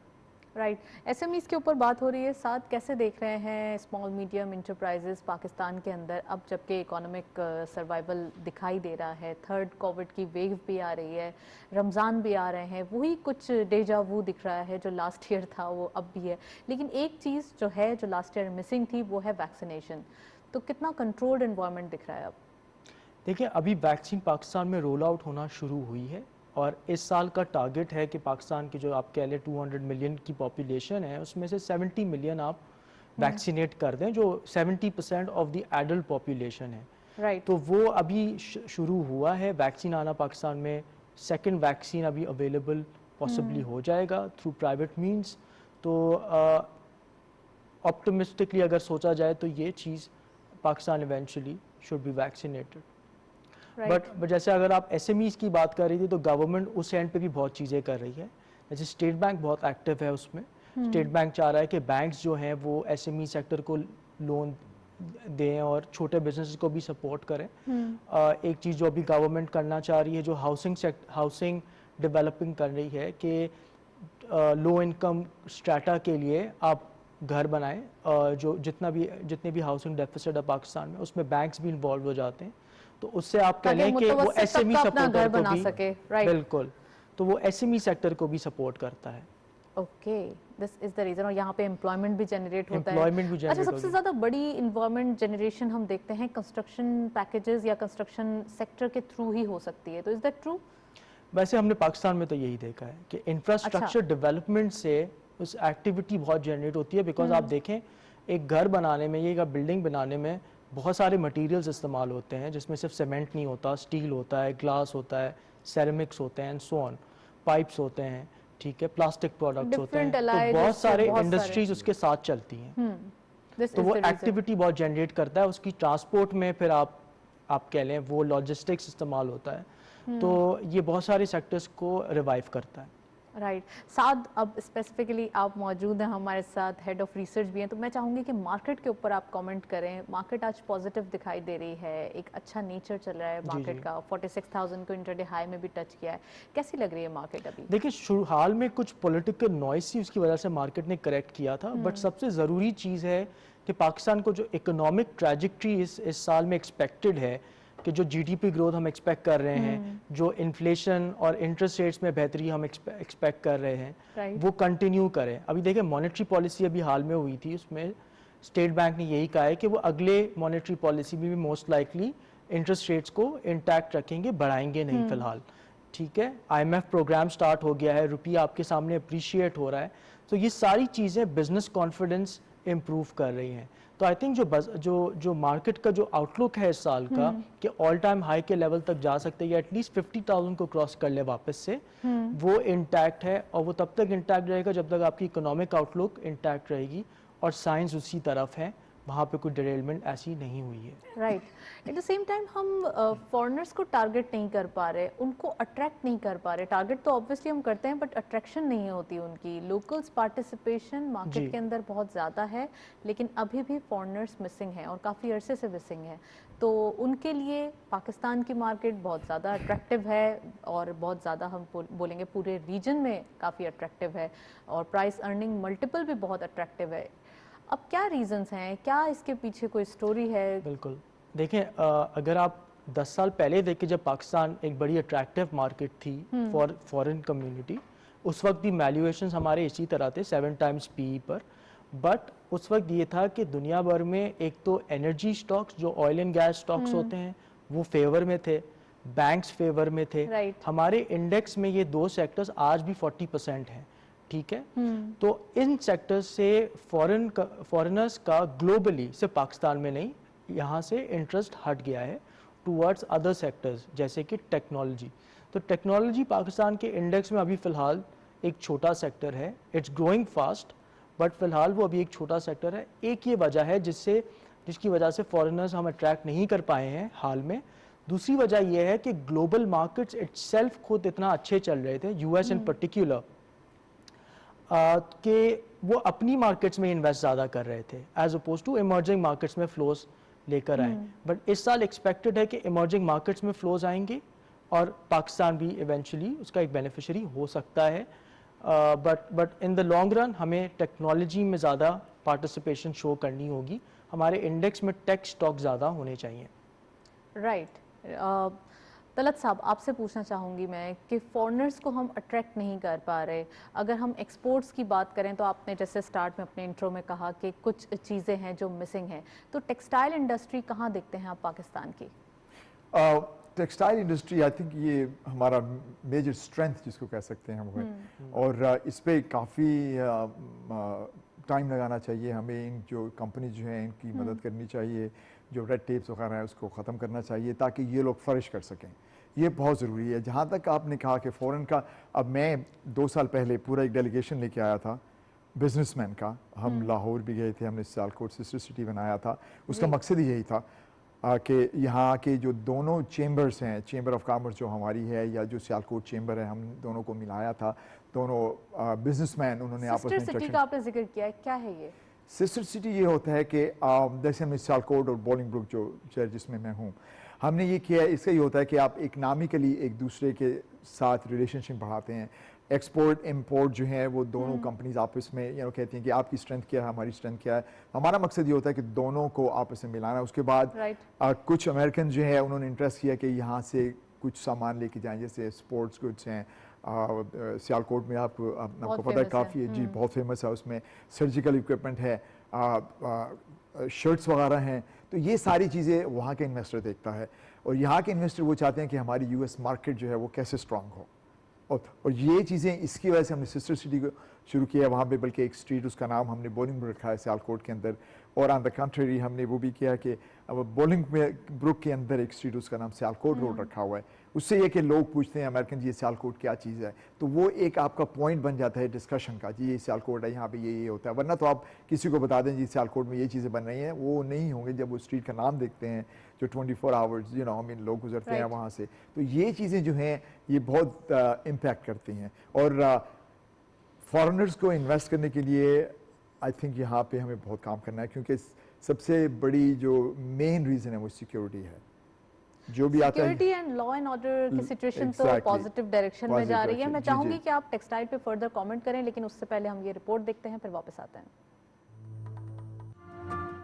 رائٹ. ایس ایم ایز کے اوپر بات ہو رہی ہے, ساتھ کیسے دیکھ رہے ہیں اسمال میڈیم انٹرپرائزز پاکستان کے اندر اب جبکہ اکانومک سروائیول دکھائی دے رہا ہے, تھرڈ کووڈ کی ویو بھی آ رہی ہے, رمضان بھی آ رہے ہیں, وہی کچھ ڈیجا وو دکھ رہا ہے جو لاسٹ ایئر تھا وہ اب بھی ہے. لیکن ایک چیز جو ہے جو لاسٹ ایئر مسنگ تھی وہ ہے ویکسینیشن. تو کتنا کنٹرولڈ انوائرمنٹ دکھ رہا ہے اب؟ دیکھیں ابھی ویکسین پاکستان میں رول آؤٹ ہونا شروع ہوئی ہے اور اس سال کا ٹارگٹ ہے کہ پاکستان کی جو آپ کہہ لیں 200 ملین کی پاپولیشن ہے اس میں سے 70 ملین آپ ویکسینیٹ کر دیں, جو 70% آف دی ایڈلٹ پاپولیشن ہے. تو وہ ابھی شروع ہوا ہے ویکسین آنا پاکستان میں. سیکنڈ ویکسین ابھی اویلیبل پاسبلی ہو جائے گا تھرو پرائیویٹ مینس. تو آپٹمسٹکلی اگر سوچا جائے تو یہ چیز Pakistan eventually should be vaccinated. But جیسے اگر آپ ایس ایم ایز کی بات کر رہی تھی تو گورنمنٹ اس اینڈ پہ بھی بہت چیزیں کر رہی ہے. جیسے اسٹیٹ بینک بہت ایکٹیو ہے اس میں. اسٹیٹ بینک چاہ رہا ہے کہ بینکس جو ہیں وہ ایس ایم ای سیکٹر کو لون دیں اور چھوٹے بزنس کو بھی سپورٹ کریں. ایک چیز جو ابھی گورنمنٹ کرنا چاہ رہی ہے جو ہاؤسنگ ڈیولپنگ کر رہی ہے کہ لو انکم اسٹریٹا کے لیے آپ گھر بنائیں. جو جتنے بھی ہاؤسنگ ڈیفیسٹ ہے پاکستان میں اس میں بینکس بھی انوالو ہو جاتے ہیں. تو اس سے آپ کہہ لیں کہ وہ ایس ایم ای سپورٹر کو بھی بالکل تو وہ ایس ایم ای سیکٹر کو بھی سپورٹ کرتا ہے. Okay, this is the reason. اور یہاں پہ امپلائمنٹ بھی جنریٹ ہوتا ہے. اچھا, سب سے زیادہ بڑی انوائرمنٹ جنریشن ہم دیکھتے ہیں کنسٹرکشن پیکیجز یا کنسٹرکشن سیکٹر کے تھرو ہی ہو سکتی ہے. تو از دیٹ ٹرو؟ ویسے ہم نے پاکستان میں تو یہی دیکھا ہے کہ انفراسٹرکچر ڈیولپمنٹ سے اس ایکٹیویٹی بہت جنریٹ ہوتی ہے. بیکاز آپ دیکھیں ایک گھر بنانے میں یا بلڈنگ بنانے میں بہت سارے مٹیریلز استعمال ہوتے ہیں جس میں صرف سیمنٹ نہیں ہوتا, اسٹیل ہوتا ہے, گلاس ہوتا ہے, سیرامکس ہوتے ہیں, سو آن, پائپس ہوتے ہیں, ٹھیک ہے, پلاسٹک پروڈکٹس ہوتے ہیں. تو بہت سارے انڈسٹریز اس کے ساتھ چلتی ہیں. تو وہ ایکٹیویٹی بہت جنریٹ کرتا ہے. اس کی ٹرانسپورٹ میں پھر آپ کہہ لیں وہ لاجسٹکس استعمال ہوتا ہے. تو یہ بہت سارے سیکٹرز کو ریوائیو کرتا ہے. رائٹ. سعد, اب اسپیسیفکلی آپ موجود ہیں ہمارے ساتھ, ہیڈ آف ریسرچ بھی ہیں, تو میں چاہوں گی کہ مارکیٹ کے اوپر آپ کامنٹ کریں. مارکیٹ آج پازیٹیو دکھائی دے رہی ہے, ایک اچھا نیچر چل رہا ہے مارکیٹ کا, 46,000 کو انٹرڈے ہائی میں بھی ٹچ کیا ہے. کیسی لگ رہی ہے مارکیٹ ابھی؟ دیکھیں حال میں کچھ پولیٹیکل نوائز تھی, اس کی وجہ سے مارکیٹ نے کریکٹ کیا تھا. بٹ سب سے ضروری چیز ہے کہ پاکستان کو جو اکنامک ٹریجیکٹری اس سال میں ایکسپیکٹڈ ہے کہ جو جی ڈی پی گروتھ ہم ایکسپیکٹ کر رہے ہیں, جو انفلیشن اور انٹرسٹ ریٹس میں بہتری ہم ایکسپیکٹ کر رہے ہیں, وہ کنٹینیو کریں. ابھی دیکھیں مانیٹری پالیسی ابھی حال میں ہوئی تھی, اس میں اسٹیٹ بینک نے یہی کہا ہے کہ وہ اگلے مانیٹری پالیسی میں بھی موسٹ لائکلی انٹرسٹ ریٹس کو انٹیکٹ رکھیں گے, بڑھائیں گے نہیں فی الحال. ٹھیک ہے, I M F program start ہو گیا ہے, روپیہ آپ کے سامنے اپریشیٹ ہو رہا ہے. تو یہ ساری چیزیں بزنس کانفیڈنس امپروو کر رہی ہیں. تو آئی تھنک جو مارکیٹ کا جو آؤٹ لک ہے اس سال کا کہ آل ٹائم ہائی کے لیول تک جا سکتے یا ایٹ لیسٹ 50,000 کو کراس کر لے واپس سے, وہ انٹیکٹ ہے. اور وہ تب تک انٹیکٹ رہے گا جب تک آپ کی اکنامک آؤٹ لک انٹیکٹ رہے گی اور سائنس اسی طرف ہے, وہاں پہ کوئی ڈیریلمنٹ ایسی نہیں ہوئی ہے. Right. At the same time ہم فارنرس کو ٹارگٹ نہیں کر پا رہے, ان کو اٹریکٹ نہیں کر پا رہے. ٹارگٹ تو آبویسلی ہم کرتے ہیں بٹ اٹریکشن نہیں ہوتی ان کی. لوکلس پارٹیسپیشن مارکیٹ کے اندر بہت زیادہ ہے لیکن ابھی بھی فارنرس مسنگ ہیں اور کافی عرصے سے مسنگ ہیں. تو ان کے لیے پاکستان کی مارکیٹ بہت زیادہ اٹریکٹیو ہے اور بہت زیادہ ہم بولیں گے پورے ریجن میں کافی اٹریکٹیو ہے اور پرائس ارننگ ملٹیپل بھی بہت اٹریکٹیو ہے. اب کیا ریزنز ہیں, کیا اس کے پیچھے کوئی سٹوری ہے؟ بالکل دیکھیں, اگر آپ 10 سال پہلے دیکھیں جب پاکستان ایک بڑی اٹریکٹیو مارکیٹ تھی فار فارن کمیونٹی, اس وقت بھی ویلیویشنز ہمارے اسی طرح تھے 7 Times P E per. But उस वक्त ये था कि दुनिया भर में एक तो एनर्जी स्टॉक्स जो ऑयल एंड गैस स्टॉक्स होते हैं वो फेवर में थे, बैंक्स फेवर में थे। Right. हमारे इंडेक्स में ये दो सेक्टर्स आज भी 40% हैं, ठीक है। तो इन सेक्टर्स से फॉरेनर्स का ग्लोबली, सिर्फ पाकिस्तान में नहीं, यहाँ से इंटरेस्ट हट गया है टूवर्ड्स अदर सेक्टर्स जैसे कि टेक्नोलॉजी। तो टेक्नोलॉजी पाकिस्तान के इंडेक्स में अभी फ़िलहाल एक छोटा सेक्टर है, इट्स ग्रोइंग फास्ट, बट फ़िलहाल वो अभी एक छोटा सेक्टर है। एक ये वजह है जिसकी वजह से फॉरेनर्स हम अट्रैक्ट नहीं कर पाए हैं हाल में। दूसरी वजह यह है कि ग्लोबल मार्केट्स इटसेल्फ खुद इतना अच्छे चल रहे थे, यूएस इन पर्टिकुलर, कि वो अपनी मार्केट्स में इन्वेस्ट ज़्यादा कर रहे थे as opposed to emerging markets में फ्लोज लेकर आए। बट इस साल एक्सपेक्टेड है कि इमर्जिंग मार्केट्स में फ्लोज आएंगे और पाकिस्तान भी इवेंचुअली उसका एक बेनिफिशियरी हो सकता है। But in the long run हमें टेक्नोलॉजी में ज़्यादा पार्टिसिपेशन शो करनी होगी, हमारे इंडेक्स में टेक स्टॉक ज़्यादा होने चाहिए। राइट। तलत साहब, आपसे पूछना चाहूँगी मैं कि फॉरेनर्स को हम अट्रैक्ट नहीं कर पा रहे। अगर हम एक्सपोर्ट्स की बात करें तो आपने जैसे स्टार्ट में अपने इंट्रो में कहा कि कुछ चीज़ें हैं जो मिसिंग हैं, तो टेक्सटाइल इंडस्ट्री कहाँ देखते हैं आप पाकिस्तान की? टेक्सटाइल इंडस्ट्री आई थिंक ये हमारा मेजर स्ट्रेंथ जिसको कह सकते हैं हम है, और इस पे काफ़ी टाइम लगाना चाहिए हमें। इन जो कंपनी जो हैं इनकी मदद करनी चाहिए, जो रेड टेप्स वगैरह है उसको ख़त्म करना चाहिए ताकि ये लोग फ्लरिश कर सकें। ये बहुत ज़रूरी है। जहाँ तक आपने कहा कि फ़ॉरेन का, अब मैं 2 साल पहले पूरा एक डेलीगेशन लेके आया था बिजनेसमैन का, हम लाहौर भी गए थे, हमने सियालकोट सिस्टर सिटी बनाया था। उसका मकसद ही यही था कि यहाँ के जो दोनों चेंबर्स हैं, चेंबर ऑफ कॉमर्स जो हमारी है या जो सियालकोट चेंबर है, हम दोनों को मिलाया था। दोनों बिजनेसमैन उन्होंने आपस में सिस्टर सिटी का आपने जिक्र किया है, क्या है ये? सिस्टर सिटी ये होता है कि जैसे हमने सियालकोट और बोलिंगब्रुक जो शहर जिसमें मैं हूँ, हमने ये किया है, इसका ये होता है कि आप इकनॉमिकली एक दूसरे के साथ रिलेशनशिप बढ़ाते हैं। एक्सपोर्ट इम्पोर्ट जो है वो दोनों कंपनीज आपस में कहती हैं कि आपकी स्ट्रेंथ क्या है, हमारी स्ट्रेंथ क्या है। हमारा मकसद ये होता है कि दोनों को आपस में मिलाना। उसके बाद कुछ अमेरिकन जो है उन्होंने इंटरेस्ट किया कि यहाँ से कुछ सामान लेके जाएं, जैसे स्पोर्ट्स गुड्स हैं। सियालकोट में आपको पता है काफ़ी है जी, बहुत फेमस है, उसमें सर्जिकल इक्विपमेंट है, शर्ट्स वगैरह हैं। तो ये सारी चीज़ें वहाँ के इन्वेस्टर देखता है, और यहाँ के इन्वेस्टर वो चाहते हैं कि हमारी यूएस मार्केट जो है वो कैसे स्ट्रांग हो। और ये चीज़ें, इसकी वजह से हमने सिस्टर सिटी को शुरू किया। वहाँ पे बल्कि एक स्ट्रीट उसका नाम हमने बोलिंगब्रुक रखा है सियालकोट के अंदर, और ऑन द कंट्री हमने वो भी किया कि अब बोलिंगब्रुक के अंदर एक स्ट्रीट उसका नाम सियालकोट रोड रखा हुआ है। उससे ये कि लोग पूछते हैं अमेरिकन जी ये सियालकोट क्या चीज़ है, तो वो एक आपका पॉइंट बन जाता है डिस्कशन का, जी ये सियालकोट है, यहाँ पे ये होता है। वरना तो आप किसी को बता दें जी सियालकोट में ये चीज़ें बन रही हैं, वो नहीं होंगे जब वो स्ट्रीट का नाम देखते हैं जो 24 आवर्स लोग गुजरते हैं वहाँ से। तो ये चीज़ें जो हैं ये बहुत इम्पैक्ट करती हैं। और फॉरेनर्स को इन्वेस्ट करने के लिए आई थिंक यहाँ पे हमें बहुत काम करना है, क्योंकि सबसे बड़ी जो मेन रीज़न है वो सिक्योरिटी है। जो भी आता है, security and law and order की सिचुएशन तो पॉजिटिव डायरेक्शन में जा रही है। मैं चाहूंगी कि आप टेक्सटाइल पे फर्दर कमेंट करें, लेकिन उससे पहले हम ये रिपोर्ट देखते हैं, फिर वापस आते हैं।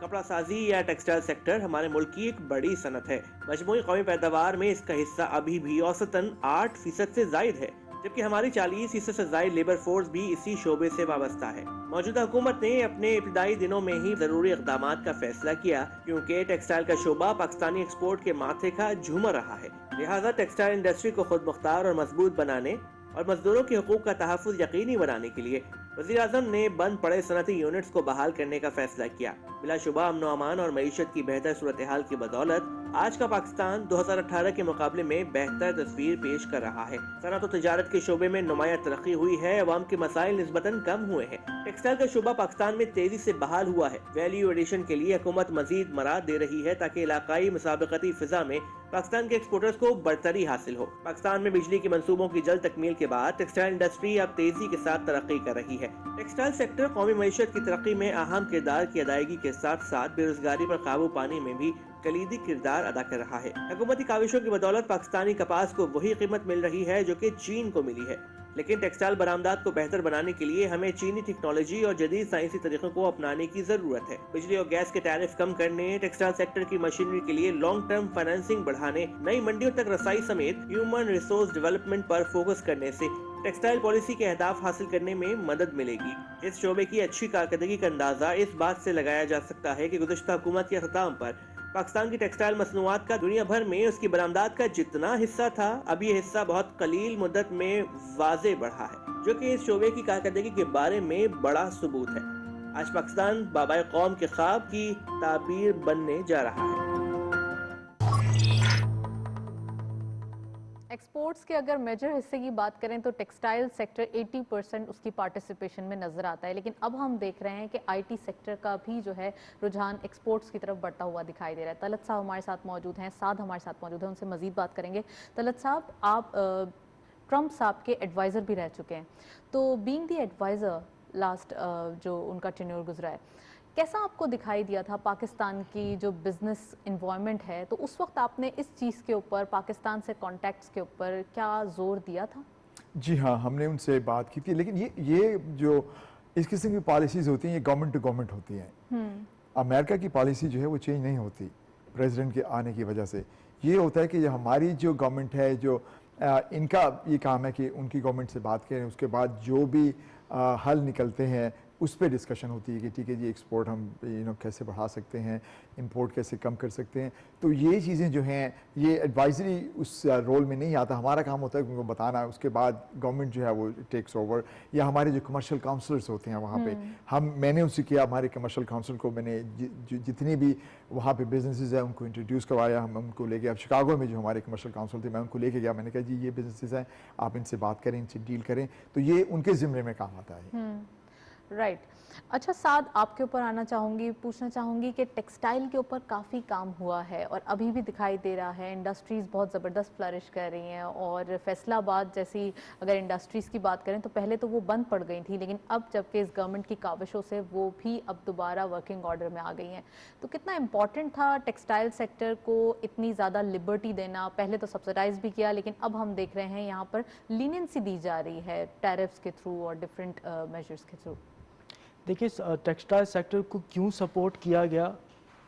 कपड़ा साजी या टेक्सटाइल सेक्टर हमारे मुल्क की एक बड़ी सनत है। मजमूई कौमी पैदावार में इसका हिस्सा अभी भी औसतन 8% से जायद है, जबकि हमारी 40% से जायद लेबर फोर्स भी इसी शोबे से वाबस्ता है। मौजूदा हुकूमत ने अपने इब्तदाई दिनों में ही जरूरी इक़दामात का फैसला किया, क्योंकि टेक्सटाइल का शोबा पाकिस्तानी एक्सपोर्ट के माथे का झूमर रहा है। लिहाजा टेक्सटाइल इंडस्ट्री को खुद मुख्तार और मजबूत बनाने और मजदूरों के हुकूक का तहफ़्फ़ुज़ यकीनी बनाने के लिए वज़ीर-ए-आज़म ने बंद पड़े सनती यूनिट्स को बहाल करने का फैसला किया। बिलाशुबा अमन अमान और मईशत की बेहतर सूरत हाल की बदौलत आज का पाकिस्तान 2018 के मुकाबले में बेहतर तस्वीर पेश कर रहा है। सनत और तिजारत के शोबे में नुमाया तरक्की हुई है, अवाम के मसाइल निस्बतन कम हुए हैं। टेक्सटाइल का शोबा पाकिस्तान में तेजी से बहाल हुआ है। वैल्यू एडिशन के लिए हुकूमत मजीद मराद दे रही है ताकि इलाकाई मुसाबकती फिजा में पाकिस्तान के एक्सपोर्टर्स को बरतरी हासिल हो। पाकिस्तान में बिजली के मंसूबों की जल्द तकमील के बाद टेक्सटाइल इंडस्ट्री अब तेजी के साथ तरक्की कर रही है। टेक्सटाइल सेक्टर कौमी मईशत की तरक्की में अहम किरदार की अदायगी के साथ साथ बेरोजगारी पर काबू पाने में भी कलीदी किरदार अदा कर रहा है। हुकूमती काविशों की बदौलत पाकिस्तानी कपास को वही कीमत मिल रही है जो कि चीन को मिली है। लेकिन टेक्सटाइल बरामदात को बेहतर बनाने के लिए हमें चीनी टेक्नोलॉजी और जदीद साइंसी तरीकों को अपनाने की जरूरत है। बिजली और गैस के टैरिफ कम करने, टेक्सटाइल सेक्टर की मशीनरी के लिए लॉन्ग टर्म फाइनेंसिंग बढ़ाने, नई मंडियों तक रसाई समेत ह्यूमन रिसोर्स डेवलपमेंट पर फोकस करने से टेक्सटाइल पॉलिसी के अहदाफ हासिल करने में मदद मिलेगी। इस शोबे की अच्छी कारकर्दगी का अंदाजा इस बात से लगाया जा सकता है कि गुज़श्ता हुकूमत के अख्ताम पर पाकिस्तान की टेक्सटाइल मसनूआत का दुनिया भर में उसकी बरामदात का जितना हिस्सा था, अब ये हिस्सा बहुत कलील मुद्दत में वाज़े बढ़ा है, जो कि इस शोबे की कारकर्दगी के बारे में बड़ा सबूत है। आज पाकिस्तान बाबाए कौम के ख्वाब की ताबीर बनने जा रहा है। एक्सपोर्ट्स के अगर मेजर हिस्से की बात करें तो टेक्सटाइल सेक्टर 80% उसकी पार्टिसिपेशन में नज़र आता है, लेकिन अब हम देख रहे हैं कि आईटी सेक्टर का भी जो है रुझान एक्सपोर्ट्स की तरफ बढ़ता हुआ दिखाई दे रहा है। तलत साहब हमारे साथ मौजूद हैं, साद हमारे साथ मौजूद हैं, उनसे मज़ीद बात करेंगे। तलत साहब, आप ट्रम्प साहब के एडवाइज़र भी रह चुके हैं, तो बीइंग द एडवाइज़र लास्ट जो उनका टेन्योर गुजरा है, कैसा आपको दिखाई दिया था पाकिस्तान की जो बिज़नेस इन्वायरमेंट है, तो उस वक्त आपने इस चीज़ के ऊपर, पाकिस्तान से कॉन्टैक्ट्स के ऊपर क्या ज़ोर दिया था? जी हाँ, हमने उनसे बात की थी, लेकिन ये जो इस किस्म की पॉलिसीज़ होती हैं ये गवर्नमेंट टू गवर्नमेंट होती हैं। अमेरिका की पॉलिसी जो है वो चेंज नहीं होती प्रेसिडेंट के आने की वजह से। ये होता है कि हमारी जो गवर्नमेंट है, जो इनका ये काम है कि उनकी गवर्नमेंट से बात करें, उसके बाद जो भी हल निकलते हैं उस पर डिस्कशन होती है कि ठीक है जी, एक्सपोर्ट हम कैसे बढ़ा सकते हैं, इंपोर्ट कैसे कम कर सकते हैं। तो ये चीज़ें जो हैं ये एडवाइजरी उस रोल में नहीं आता। हमारा काम होता है उनको बताना, उसके बाद गवर्नमेंट जो है वो टेक्स ओवर, या हमारे जो कमर्शियल काउंसलर्स होते हैं वहाँ पे मैंने उनसे किया, हमारे कमर्शियल काउंसिल को मैंने जितनी भी वहाँ पे बिजनेसेस हैं उनको इंट्रोड्यूस करवाया, हम उनको ले गए। अब शिकागो में जो हमारे कमर्शियल काउंसिल थे मैं उनको लेके गया, मैंने कहा जी ये बिजनेसेस हैं, आप इनसे बात करें, इनसे डील करें, तो ये उनके ज़िम्मे में काम आता है। राइट। अच्छा साद, आपके ऊपर आना चाहूँगी, पूछना चाहूँगी कि टेक्सटाइल के ऊपर काफ़ी काम हुआ है और अभी भी दिखाई दे रहा है, इंडस्ट्रीज़ बहुत ज़बरदस्त फ्लरिश कर रही हैं, और फैसलाबाद जैसी अगर इंडस्ट्रीज़ की बात करें तो पहले तो वो बंद पड़ गई थी, लेकिन अब जबकि इस गवर्नमेंट की काविशों से वो भी अब दोबारा वर्किंग ऑर्डर में आ गई हैं, तो कितना इम्पॉर्टेंट था टेक्सटाइल सेक्टर को इतनी ज़्यादा लिबर्टी देना? पहले तो सब्सिडाइज भी किया, लेकिन अब हम देख रहे हैं यहाँ पर लीनियंसी दी जा रही है टैरिफ्स के थ्रू और डिफरेंट मेजर्स के थ्रू। देखिए, टेक्सटाइल सेक्टर को क्यों सपोर्ट किया गया?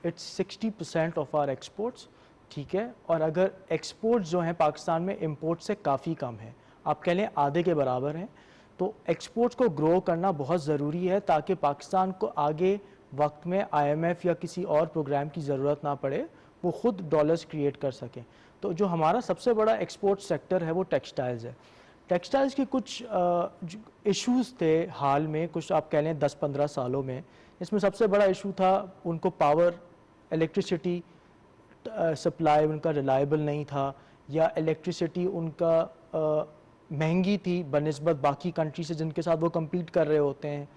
इट्स 60% ऑफ आर एक्सपोर्ट्स, ठीक है, और अगर एक्सपोर्ट्स जो हैं पाकिस्तान में इंपोर्ट से काफ़ी कम है, आप कह लें आधे के बराबर हैं, तो एक्सपोर्ट्स को ग्रो करना बहुत ज़रूरी है ताकि पाकिस्तान को आगे वक्त में IMF या किसी और प्रोग्राम की ज़रूरत ना पड़े, वो ख़ुद डॉलर्स क्रिएट कर सकें। तो जो हमारा सबसे बड़ा एक्सपोर्ट सेक्टर है वो टेक्सटाइल्स है। टेक्सटाइल्स के कुछ इश्यूज़ थे हाल में, कुछ आप कह लें 10-15 सालों में। इसमें सबसे बड़ा इशू था उनको पावर, इलेक्ट्रिसिटी सप्लाई उनका रिलायबल नहीं था, या इलेक्ट्रिसिटी उनका महंगी थी बनिस्बत बाकी कंट्री से जिनके साथ वो compete कर रहे होते हैं।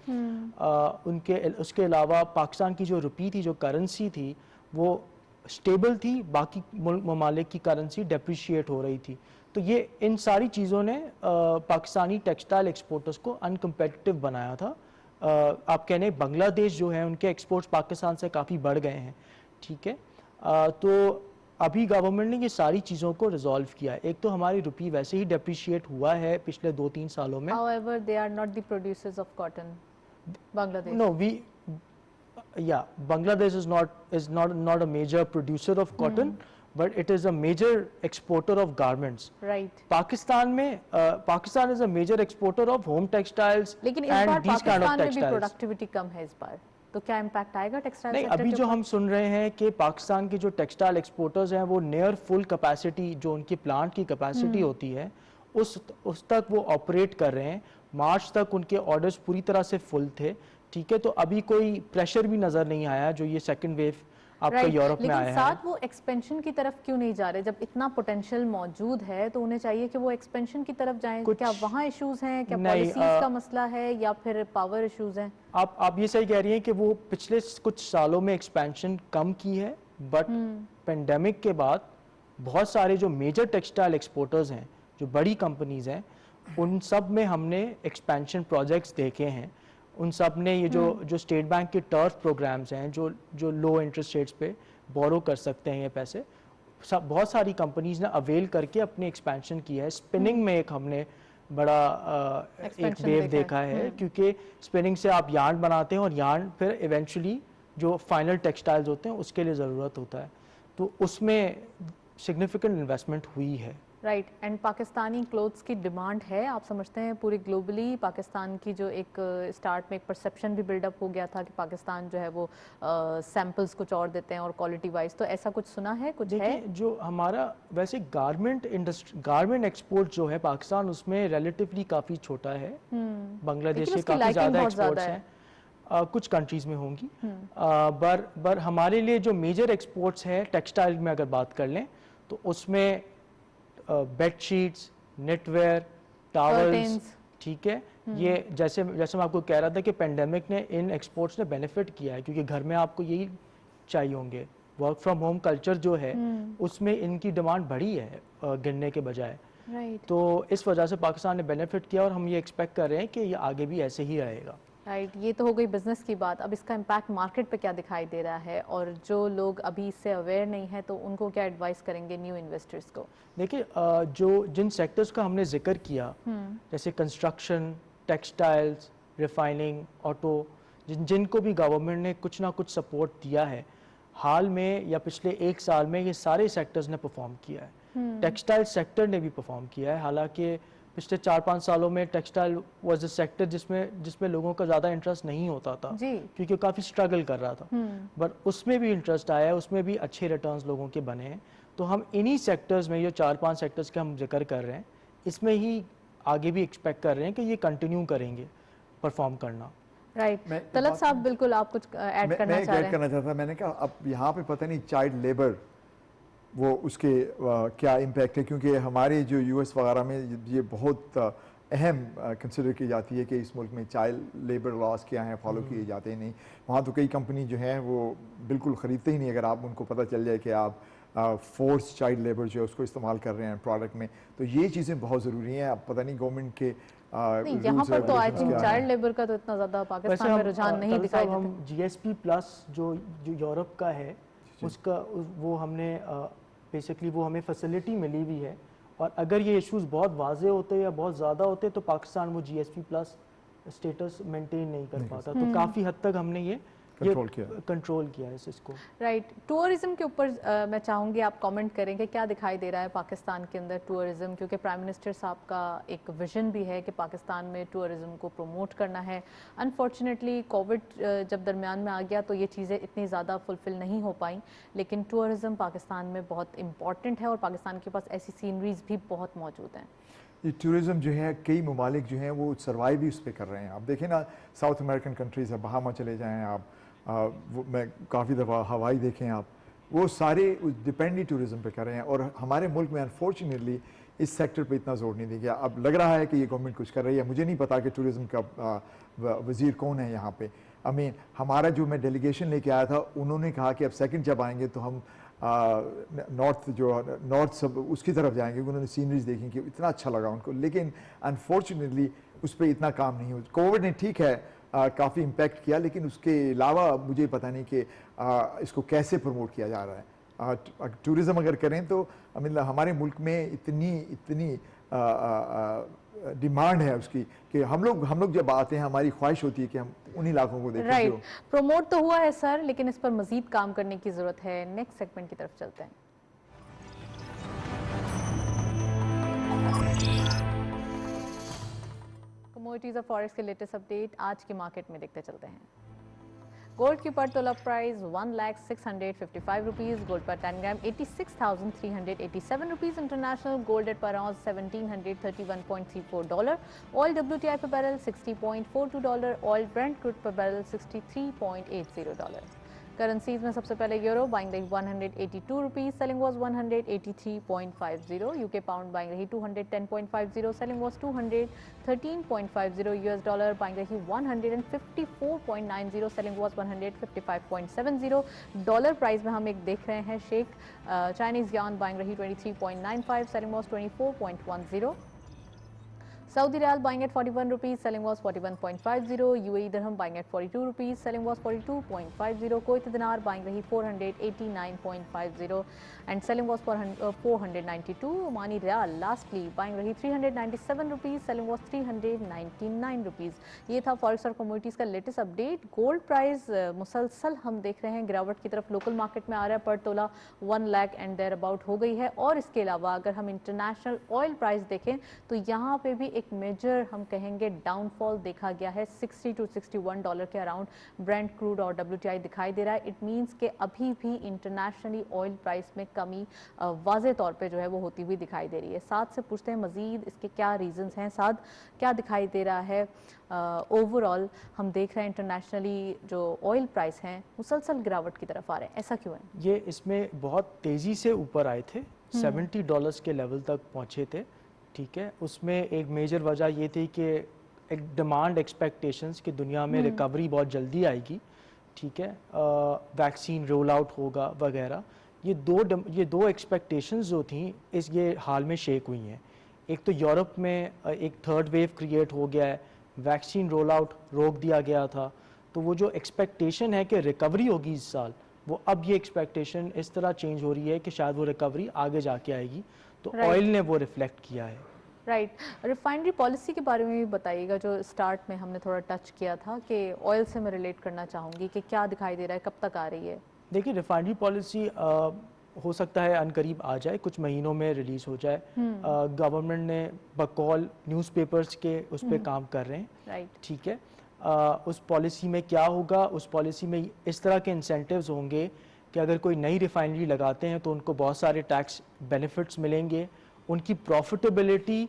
उसके अलावा पाकिस्तान की जो रुपी थी, जो करेंसी थी, वो स्टेबल थी, बाकी ममालिक की करेंसी डेप्रिशिएट हो रही थी। तो ये इन सारी चीज़ों ने पाकिस्तानी टेक्सटाइल एक्सपोर्टर्स को अनकम्पेटिटिव बनाया था। आप कहने बांग्लादेश जो है उनके एक्सपोर्ट्स पाकिस्तान से काफ़ी बढ़ गए हैं, ठीक है। तो अभी गवर्नमेंट ने ये सारी चीज़ों को रिजॉल्व किया है। एक तो हमारी रुपी वैसे ही डेप्रिशिएट हुआ है पिछले 2-3 सालों में। However, they are not the producers of cotton. Bangladesh. No, Bangladesh is not a major producer of cotton, but it is a major exporter of garments. Right. Pakistan is a major exporter of home textiles लेकिन इस बार and these kind of Pakistan में भी textiles. Productivity कम है इस बार, तो क्या impact आएगा textile नहीं, सेक्टर अभी के जो ऊपर? हम सुन रहे हैं कि पाकिस्तान के जो टेक्सटाइल एक्सपोर्टर्स हैं वो नियर फुल कैपेसिटी, जो उनकी प्लांट की कैपेसिटी होती है उस तक वो ऑपरेट कर रहे हैं। मार्च तक उनके ऑर्डर्स पूरी तरह से फुल थे, ठीक है। तो अभी कोई प्रेशर भी नज़र नहीं आया जो ये सेकंड वेव आपका यूरोप में आया है। लेकिन साथ वो एक्सपेंशन की तरफ क्यों नहीं जा रहे? जब इतना पोटेंशियल मौजूद है तो उन्हें चाहिए कि वो एक्सपेंशन की तरफ जाएं। क्या वहाँ इश्यूज हैं, क्या पॉलिसीज का मसला है, या फिर पावर इश्यूज हैं? आप ये सही कह रही हैं कि वो पिछले कुछ सालों में एक्सपेंशन कम की है, बट पेंडेमिक के बाद बहुत सारे जो मेजर टेक्सटाइल एक्सपोर्टर्स हैं, जो बड़ी कंपनीज हैं, उन सब में हमने एक्सपेंशन प्रोजेक्ट्स देखे हैं। उन सब ने ये जो स्टेट बैंक के टर्फ प्रोग्राम्स हैं, जो लो इंटरेस्ट रेट्स पे बोरो कर सकते हैं ये पैसे, बहुत सारी कंपनीज ने अवेल करके अपनी एक्सपेंशन की है। स्पिनिंग में एक हमने बड़ा एक Expansion वेव देखा है। देखा है, क्योंकि स्पिनिंग से आप यार्न बनाते हैं और यार्न फिर इवेंचुअली जो फाइनल टेक्सटाइल्स होते हैं उसके लिए ज़रूरत होता है, तो उसमें सिग्निफिकेंट इन्वेस्टमेंट हुई है। राइट, एंड पाकिस्तानी क्लोथ्स की डिमांड है, आप समझते हैं पूरे ग्लोबली पाकिस्तान की जो एक स्टार्ट में एक परसेप्शन भी बिल्डअप हो गया था कि पाकिस्तान जो है वो सैम्पल्स कुछ और देते हैं और क्वालिटी वाइज, तो ऐसा कुछ सुना है, कुछ है? देखिए, जो हमारा वैसे गारमेंट इंडस्ट्री, गारमेंट एक्सपोर्ट जो है पाकिस्तान, उसमें रिलेटिवली काफ़ी छोटा है, बांग्लादेश लेकिन से उसकी काफ़ी liking ज़्यादा बहुत ज़्यादा एक्सपोर्ट्स है। हैं, कुछ कंट्रीज़ में होंगी, पर हमारे लिए जो मेजर एक्सपोर्ट्स हैं टेक्सटाइल में अगर बात कर लें तो उसमें bed sheets, Netware, towels, Curtains। ठीक है, ये जैसे जैसे मैं आपको कह रहा था कि पेंडेमिक ने इन एक्सपोर्ट्स ने बेनिफिट किया है, क्योंकि घर में आपको यही चाहिए होंगे, वर्क फ्रॉम होम कल्चर जो है उसमें इनकी डिमांड बढ़ी है गिनने के बजाय, राइट, तो इस वजह से पाकिस्तान ने बेनिफिट किया और हम ये एक्सपेक्ट कर रहे हैं कि ये आगे भी ऐसे ही रहेगा। राइट, ये तो हो गई बिजनेस की बात। अब इसका इम्पैक्ट मार्केट पे क्या दिखाई दे रहा है, और जो लोग अभी इससे अवेयर नहीं है तो उनको क्या एडवाइस करेंगे न्यू इन्वेस्टर्स को? देखिए, जो जिन सेक्टर्स का हमने जिक्र किया, जैसे कंस्ट्रक्शन, टेक्सटाइल्स, रिफाइनिंग, ऑटो, जिनको भी गवर्नमेंट ने कुछ ना कुछ सपोर्ट दिया है हाल में या पिछले एक साल में, ये सारे सेक्टर्स ने परफॉर्म किया है। टेक्सटाइल सेक्टर ने भी परफॉर्म किया है, हालांकि पिछले 4-5 सालों में टेक्सटाइल वाज अ सेक्टर जिसमें लोगों का ज़्यादा इंटरेस्ट नहीं होता था, जी। क्योंकि काफ़ी स्ट्रगल कर रहा था, बट उसमें भी इंटरेस्ट आया है, उसमें भी अच्छे रिटर्न्स लोगों के बने हैं। तो हम इन्हीं सेक्टर्स में, ये 4-5 सेक्टर्स के हम जिक्र कर रहे हैं, इसमें ही आगे भी एक्सपेक्ट कर रहे हैं कि ये कंटिन्यू करेंगे परफॉर्म करना। राइट, मैं तलत बात- साहब बिल्कुल आप कुछ ऐड करना मैं चाह ऐड रहे हैं? करना चाहता था, मैंने कहा अब यहाँ पे पता नहीं चाइल्ड लेबर वो उसके क्या इम्पैक्ट है, क्योंकि हमारे जो यूएस वगैरह में ये बहुत अहम कंसिडर की जाती है कि इस मुल्क में चाइल्ड लेबर लॉस क्या हैं, फॉलो किए जाते हैं नहीं। वहाँ तो कई कंपनी जो हैं वो बिल्कुल ख़रीदते ही नहीं, अगर आप उनको पता चल जाए कि आप फोर्स चाइल्ड लेबर जो है उसको इस्तेमाल कर रहे हैं प्रोडक्ट में, तो ये चीज़ें बहुत ज़रूरी हैं। अब पता नहीं गवर्नमेंट के नहीं, यहाँ पर तो आई थिंक चाइल्ड लेबर का तो इतना ज़्यादा पाकिस्तान में रुझान नहीं दिखाई देता। हम जीएसपी प्लस जो यूरोप का है उसका वो हमने बेसिकली वो हमें फैसिलिटी मिली हुई है, और अगर ये इश्यूज बहुत वाजे होते या बहुत ज़्यादा होते तो पाकिस्तान वो जीएसपी प्लस स्टेटस मेंटेन नहीं कर पाता, तो काफ़ी हद तक हमने ये कंट्रोल किया है इसको। राइट, टूरिज्म के ऊपर मैं चाहूँगी आप कमेंट करें कि क्या दिखाई दे रहा है पाकिस्तान के अंदर टूरिज्म, क्योंकि प्राइम मिनिस्टर साहब का एक विजन भी है कि पाकिस्तान में टूरिज्म को प्रमोट करना है। अनफॉर्चुनेटली कोविड जब दरमियान में आ गया तो ये चीज़ें इतनी ज़्यादा फुलफिल नहीं हो पाई, लेकिन टूरिज्म पाकिस्तान में बहुत इंपॉर्टेंट है और पाकिस्तान के पास ऐसी सीनरीज भी बहुत मौजूद हैं। ये टूरिज़्म जो है कई ममालिक जो हैं वो सर्वाइव भी उस पर कर रहे हैं। आप देखें ना, साउथ अमेरिकन कंट्रीज़ है, बहामा चले जाएँ आप, वो मैं काफ़ी दफ़ा हवाई देखें आप, वो सारे डिपेंड ही टूरिज़्म पे कर रहे हैं, और हमारे मुल्क में अनफॉर्चुनेटली इस सेक्टर पे इतना जोर नहीं दिया गया। अब लग रहा है कि ये गवर्नमेंट कुछ कर रही है, मुझे नहीं पता कि टूरिज़्म का वज़ीर कौन है यहाँ पे। आई मीन हमारा जो मैं डेलीगेशन लेके आया था, उन्होंने कहा कि अब सेकंड जब आएंगे तो हम नॉर्थ सब उसकी तरफ जाएंगे, उन्होंने सीनरीज देखी कि इतना अच्छा लगा उनको, लेकिन अनफॉर्चुनेटली उस पर इतना काम नहीं हुआ। कोविड ने ठीक है काफ़ी इम्पैक्ट किया, लेकिन उसके अलावा मुझे पता नहीं कि इसको कैसे प्रमोट किया जा रहा है। टूरिज़म अगर करें तो हमारे मुल्क में इतनी डिमांड है उसकी कि हम लोग जब आते हैं हमारी ख्वाहिश होती है कि हम उन इलाकों को देखें। राइट, प्रमोट तो हुआ है सर, लेकिन इस पर मजीद काम करने की ज़रूरत है। नेक्स्ट सेगमेंट की तरफ चलते हैं। कमोडिटीज़ और फॉरेक्स के लेटेस्ट अपडेट आज के मार्केट में देखते चलते हैं। गोल्ड की पर तोला प्राइस 1,0655 रुपीज़, गोल्ड पर 10 ग्राम 86,387 रुपीज़, इंटरनेशनल गोल्ड एट पर आउंस $1,731.34, ऑयल WTI पर बैरल $60.42, ऑयल ब्रेंट क्रूड पर बैरल $63.80। करेंसीज में सबसे पहले यूरो बाइंग रही 182 rupees, selling was 183.50, UK pound buying रही 210.50, selling was 213.50, US dollar buying रही 154.90, सेलिंग वाज 155.70। डॉलर प्राइस में हम एक देख रहे हैं शेक, चाइनीज यान बाइंग रही 23.95, selling was 24.10। Saudi Riyal buying at 41 rupees, selling was 41.50. UAE Dirham buying at 42 rupees, selling was 42.50. Kuwaiti Dinar buying rahi 489.50 and selling was 492. Omani Riyal lastly buying rahi 397 rupees, selling was 399 rupees. ये था forex और commodities का latest update. Gold price मुसलसल हम देख रहे हैं गिरावट की तरफ लोकल मार्केट में आ रहा है. पर तोला 1 लाख एंड देयर अबाउट हो गई है. और इसके अलावा अगर हम इंटरनेशनल ऑयल प्राइस देखें तो यहाँ पे भी एक मेजर हम कहेंगे डाउनफॉल देखा गया है. 60 to 61 डॉलर के अराउंड ब्रेंट क्रूड और WTI दिखाई दे रहा है. इट मीन्स कि अभी भी इंटरनेशनली ऑयल प्राइस में कमी वाज़े तौर पे जो है वो होती हुई दिखाई दे रही है. साथ से पूछते हैं मजीद इसके क्या रीजंस हैं, साथ क्या दिखाई दे रहा है. ओवरऑल हम देख रहे हैं इंटरनेशनली जो ऑयल प्राइस हैं मुसलसल गिरावट की तरफ आ रहे हैं, ऐसा क्यों है? ये इसमें बहुत तेज़ी से ऊपर आए थे, $70 के लेवल तक पहुँचे थे. ठीक है, उसमें एक मेजर वजह ये थी कि एक डिमांड एक्सपेक्टेशंस कि दुनिया में रिकवरी बहुत जल्दी आएगी. ठीक है, वैक्सीन रोल आउट होगा वगैरह. ये दो एक्सपेक्टेशंस जो थी ये हाल में शेक हुई हैं. एक तो यूरोप में एक थर्ड वेव क्रिएट हो गया है, वैक्सीन रोल आउट रोक दिया गया था. तो वो जो एक्सपेक्टेशन है कि रिकवरी होगी इस साल, वो अब ये एक्सपेक्टेशन इस तरह चेंज हो रही है कि शायद वो रिकवरी आगे जाके आएगी. तो ऑयल ने वो रिफ्लेक्ट किया है. राइट. रिफाइनरी पॉलिसी के बारे में भी बताइएगा, जो स्टार्ट में हमने थोड़ा टच किया था कि ऑयल से मैं रिलेट करना चाहूँगी कि क्या दिखाई दे रहा है, कब तक आ रही है? देखिए, रिफाइनरी पॉलिसी हो सकता है अनकरीब आ जाए, कुछ महीनों में रिलीज हो जाए. गवर्नमेंट ने बकौल न्यूज़पेपर्स के उस पर काम कर रहे हैं. राइट. ठीक है, उस पॉलिसी में क्या होगा, उस पॉलिसी में इस तरह के इंसेंटिव्स होंगे कि अगर कोई नई रिफाइनरी लगाते हैं तो उनको बहुत सारे टैक्स बेनिफिट्स मिलेंगे. उनकी प्रॉफिटेबिलिटी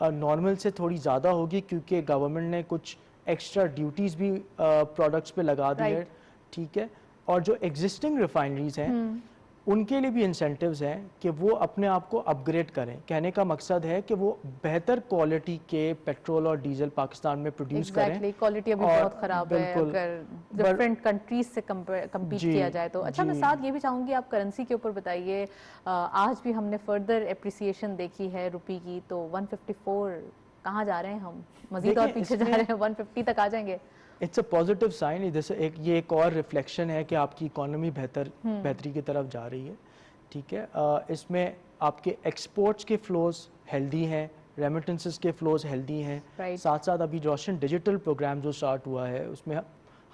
नॉर्मल से थोड़ी ज़्यादा होगी क्योंकि गवर्नमेंट ने कुछ एक्स्ट्रा ड्यूटीज़ भी प्रोडक्ट्स पे लगा दी है. ठीक है, और जो एग्जिस्टिंग रिफाइनरीज हैं उनके लिए भी इंसेंटिव्स हैं कि वो अपने आप को अपग्रेड करें. कहने का मकसद है कि वो बेहतर क्वालिटी के पेट्रोल और डीजल पाकिस्तान में प्रोड्यूस करें. क्वालिटी अभी बहुत खराब है अगर डिफरेंट कंट्रीज से कंपीट किया जाए तो. अच्छा, मैं साथ ये भी चाहूँगी आप करेंसी के ऊपर बताइए. आज भी हमने फर्दर एप्रिसिएशन देखी है रुपये की, तो 154 कहाँ जा रहे हैं हम? मजीद और पीछे जा रहे हैं, 150 तक आ जाएंगे? It's a positive sign. जैसे ये एक और रिफ्लेक्शन है कि आपकी इकोनॉमी बेहतरी की तरफ जा रही है. ठीक है, इसमें आपके एक्सपोर्ट्स के फ्लोज हेल्दी हैं, रेमिटेंसेस के फ्लोज हेल्दी हैं. साथ साथ अभी रोशन डिजिटल प्रोग्राम जो स्टार्ट हुआ है उसमें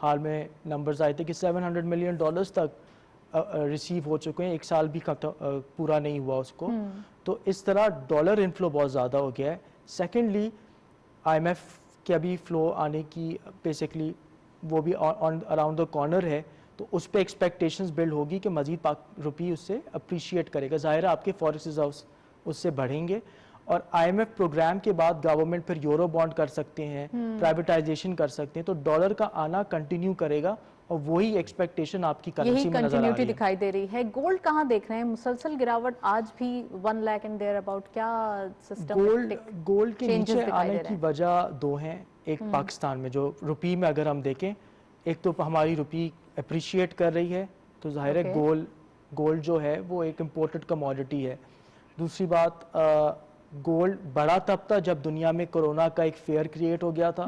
हाल में नंबर्स आए थे कि $700 मिलियन तक रिसीव हो चुके हैं. एक साल भी पूरा नहीं हुआ उसको. तो इस तरह डॉलर इनफ्लो बहुत ज़्यादा हो गया है. सेकेंडली IMF कि अभी फ्लो आने की बेसिकली वो भी अराउंड द कॉर्नर है, तो उस पर एक्सपेक्टेशंस बिल्ड होगी कि मजीद रुपये उससे अप्रिशिएट करेगा. ज़ाहिर है आपके फॉरेक्स रिजर्व्स उससे बढ़ेंगे. और IMF प्रोग्राम के बाद गवर्नमेंट फिर यूरो बॉन्ड कर सकते हैं, प्राइवेटाइजेशन कर सकते हैं. तो डॉलर का आना कंटिन्यू करेगा और वही एक्सपेक्टेशन आपकी करेंसी में नजर आ रही है. दिखाई दे रही है. गोल्ड कहाँ देख रहे हैं? मुसलसल गिरावट आज भी 1 लाख एंड देयर अबाउट. क्या सिस्टम गोल्ड के नीचे आने की वजह दो हैं. एक पाकिस्तान में जो रुपये में अगर हम देखें, एक तो हमारी रुपये अप्रिशिएट कर रही है, तो जाहिर है गोल्ड जो है वो एक इम्पोर्टेड कमोडिटी है. दूसरी बात, गोल्ड बढ़ा तब था जब दुनिया में कोरोना का एक फेयर क्रिएट हो गया था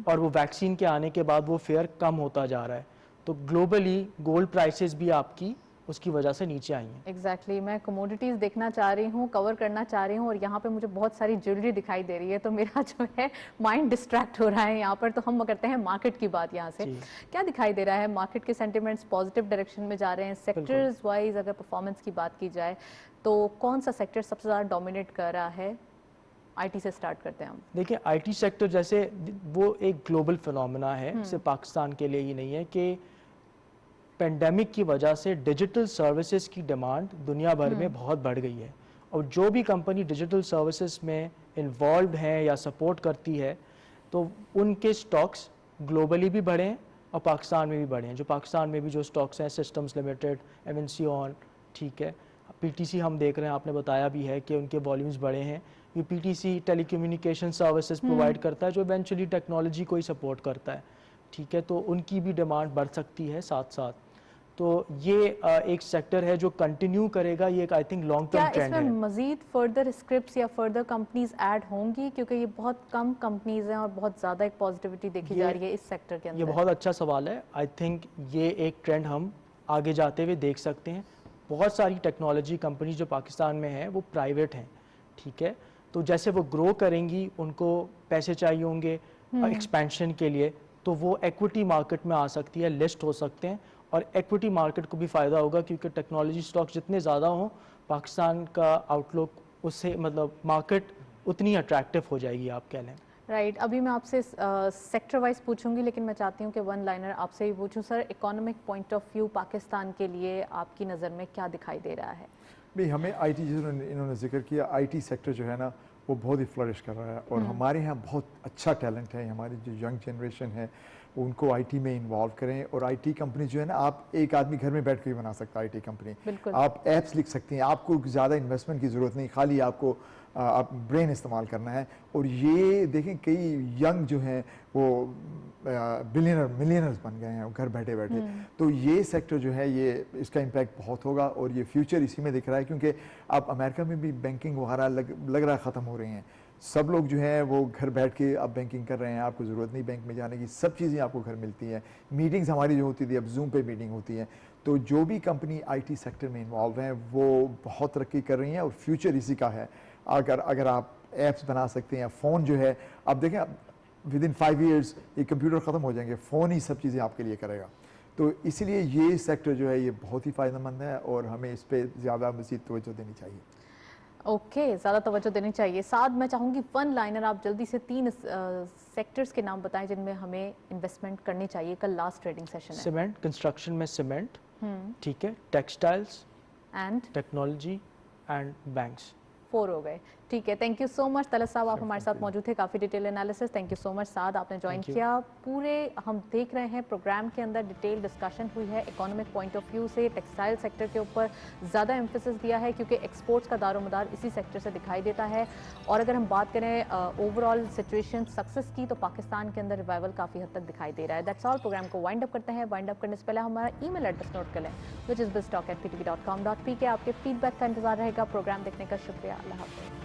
और वो वैक्सीन के आने के बाद वो फेयर कम होता जा रहा है. तो ग्लोबली गोल्ड प्राइसेस भी आपकी उसकी वजह से नीचे आई हैं. एग्जैक्टली. मैं कमोडिटीज़ देखना चाह रही हूँ, कवर करना चाह रही हूँ, और यहाँ पे मुझे बहुत सारी ज्वेलरी दिखाई दे रही है, तो मेरा जो है माइंड डिस्ट्रैक्ट हो रहा है यहाँ पर. तो हम करते हैं मार्केट की बात. यहाँ से क्या दिखाई दे रहा है? मार्केट के सेंटिमेंट्स पॉजिटिव डायरेक्शन में जा रहे हैं. सेक्टर्स वाइज अगर परफॉर्मेंस की बात की जाए तो कौन सा सेक्टर सबसे ज़्यादा डोमिनेट कर रहा है? IT से स्टार्ट करते हैं हम. देखिए, IT सेक्टर जैसे वो एक ग्लोबल फिनोमेना है, सिर्फ पाकिस्तान के लिए ही नहीं है, कि पेंडेमिक की वजह से डिजिटल सर्विसेज की डिमांड दुनिया भर में बहुत बढ़ गई है. और जो भी कंपनी डिजिटल सर्विसेज में इन्वॉल्व हैं या सपोर्ट करती है, तो उनके स्टॉक्स ग्लोबली भी बढ़े हैं और पाकिस्तान में भी बढ़े हैं. जो पाकिस्तान में भी जो स्टॉक्स हैं, सिस्टम्स लिमिटेड, MNC ऑन, ठीक है, PTC हम देख रहे हैं, आपने बताया भी है कि उनके वॉल्यूम्स बढ़े हैं. ये PTC टेलीकम्युनिकेशन सर्विसेज प्रोवाइड करता है जो इवेंचुअली टेक्नोलॉजी को ही सपोर्ट करता है. ठीक है, तो उनकी भी डिमांड बढ़ सकती है साथ साथ. تو یہ ایک سیکٹر ہے جو کنٹینیو کرے گا, یہ ایک آئی تھنک لانگ کیا ٹرم اس ٹرینڈ میں ہے. مزید فردر اسکرپٹس یا فردر کمپنیز ایڈ ہوں گی, کیونکہ یہ بہت کم کمپنیز ہیں اور بہت زیادہ ایک پازیٹیوٹی دیکھی جا رہی ہے اس سیکٹر کے یہ اندر؟ بہت اچھا سوال ہے. آئی تھنک یہ ایک ٹرینڈ ہم آگے جاتے ہوئے دیکھ سکتے ہیں. بہت ساری ٹیکنالوجی کمپنی جو پاکستان میں ہیں وہ پرائیویٹ ہیں, ٹھیک ہے, تو جیسے وہ گرو کریں گی ان کو پیسے چاہیے ہوں گے ایکسپینشن کے لیے, تو وہ ایکوٹی مارکیٹ میں آ سکتی ہے, لسٹ ہو سکتے ہیں, اور ایکوٹی مارکیٹ کو بھی فائدہ ہوگا کیونکہ ٹیکنالوجی سٹاک جتنے زیادہ ہوں پاکستان کا آؤٹ لک اس سے مطلب مارکیٹ اتنی اٹریکٹیو ہو جائے گی آپ کہہ لیں. رائٹ, ابھی میں آپ سے سیکٹر وائز پوچھوں گی, لیکن میں چاہتی ہوں کہ ون لائنر آپ سے ہی پوچھوں. Sir, economic point of view Pakistan کے لیے آپ کی نظر میں کیا دکھائی دے رہا ہے؟ بھئی ہمیں آئی ٹی, جس انہوں نے ذکر کیا, آئی ٹی سیکٹر جو ہے نا وہ بہت ہی فلرش کر رہا ہے, اور ہمارے یہاں بہت اچھا ٹیلنٹ ہے. ہماری جو ینگ جنریشن ہے ان کو آئی ٹی میں انوالو کریں, اور آئی ٹی کمپنی جو ہے نا, آپ ایک آدمی گھر میں بیٹھ کے بھی بنا سکتا ہے آئی ٹی کمپنی. آپ ایپس لکھ سکتے ہیں, آپ کو زیادہ انویسٹمنٹ کی ضرورت نہیں, خالی آپ کو آپ برین استعمال کرنا ہے. اور یہ دیکھیں کئی ینگ جو ہیں وہ ملینرز بن گئے ہیں گھر بیٹھے بیٹھے. تو یہ سیکٹر جو ہے یہ اس کا امپیکٹ بہت ہوگا, اور یہ فیوچر اسی میں دکھ رہا ہے, کیونکہ اب امریکہ میں بھی بینکنگ وغیرہ لگ رہا ہے ختم ہو رہی ہیں. سب لوگ جو ہیں وہ گھر بیٹھ کے اب بینکنگ کر رہے ہیں, آپ کو ضرورت نہیں بینک میں جانے کی, سب چیزیں آپ کو گھر ملتی ہیں. میٹنگز ہماری جو ہوتی تھی اب زوم پہ میٹنگ ہوتی ہیں. تو جو بھی کمپنی آئی ٹی سیکٹر میں انوالو ہیں وہ بہت ترقی کر رہی ہیں, اور فیوچر اسی کا ہے. اگر آپ ایپس بنا سکتے ہیں, فون جو ہے آپ دیکھیں ود ان 5 ایئرس یہ کمپیوٹر ختم ہو جائیں گے, فون ہی سب چیزیں آپ کے لیے کرے گا. تو اسی لیے یہ سیکٹر جو ہے یہ بہت ہی فائدہ مند ہے, اور ہمیں اس پہ زیادہ مزید توجہ دینی چاہیے. اوکے, زیادہ توجہ دینی چاہیے. ساتھ میں چاہوں گی ون لائنر آپ جلدی سے 3 سیکٹرز کے نام بتائیں جن میں ہمیں انویسٹمنٹ کرنی چاہیے. کل لاسٹ ٹریڈنگ سیشن ہے. سیمنٹ, کنسٹرکشن میں سیمنٹ, ٹھیک ہے, textiles and technology and banks. 4 ہو گئے, ٹھیک ہے. Thank you so much Talat صاحب, آپ ہمارے ساتھ موجود تھے, کافی detail analysis. Thank you so much Saad, آپ نے جوائن کیا. پورے ہم دیکھ رہے ہیں پروگرام کے اندر ڈیٹیل ڈسکشن ہوئی ہے اکانومک پوائنٹ آف ویو سے. ٹیکسٹائل سیکٹر کے اوپر زیادہ ایمفیسس دیا ہے کیونکہ ایکسپورٹس کا دار و مدار اسی سیکٹر سے دکھائی دیتا ہے. اور اگر ہم بات کریں اوور آل سچویشن سکسیس کی, تو پاکستان کے اندر ریوائول کافی حد تک دکھائی دے رہا ہے. That's all. پروگرام کو وائنڈ اپ کرتے ہیں. وائنڈ اپ کرنے سے پہلے ہمارا ای میل ایڈریس نوٹ کر لیں, which is biztalk@ptv.com.pk. آپ کے فیڈ بیک کا انتظار رہے گا. پروگرام دیکھنے کا شکریہ. اللہ حافظ.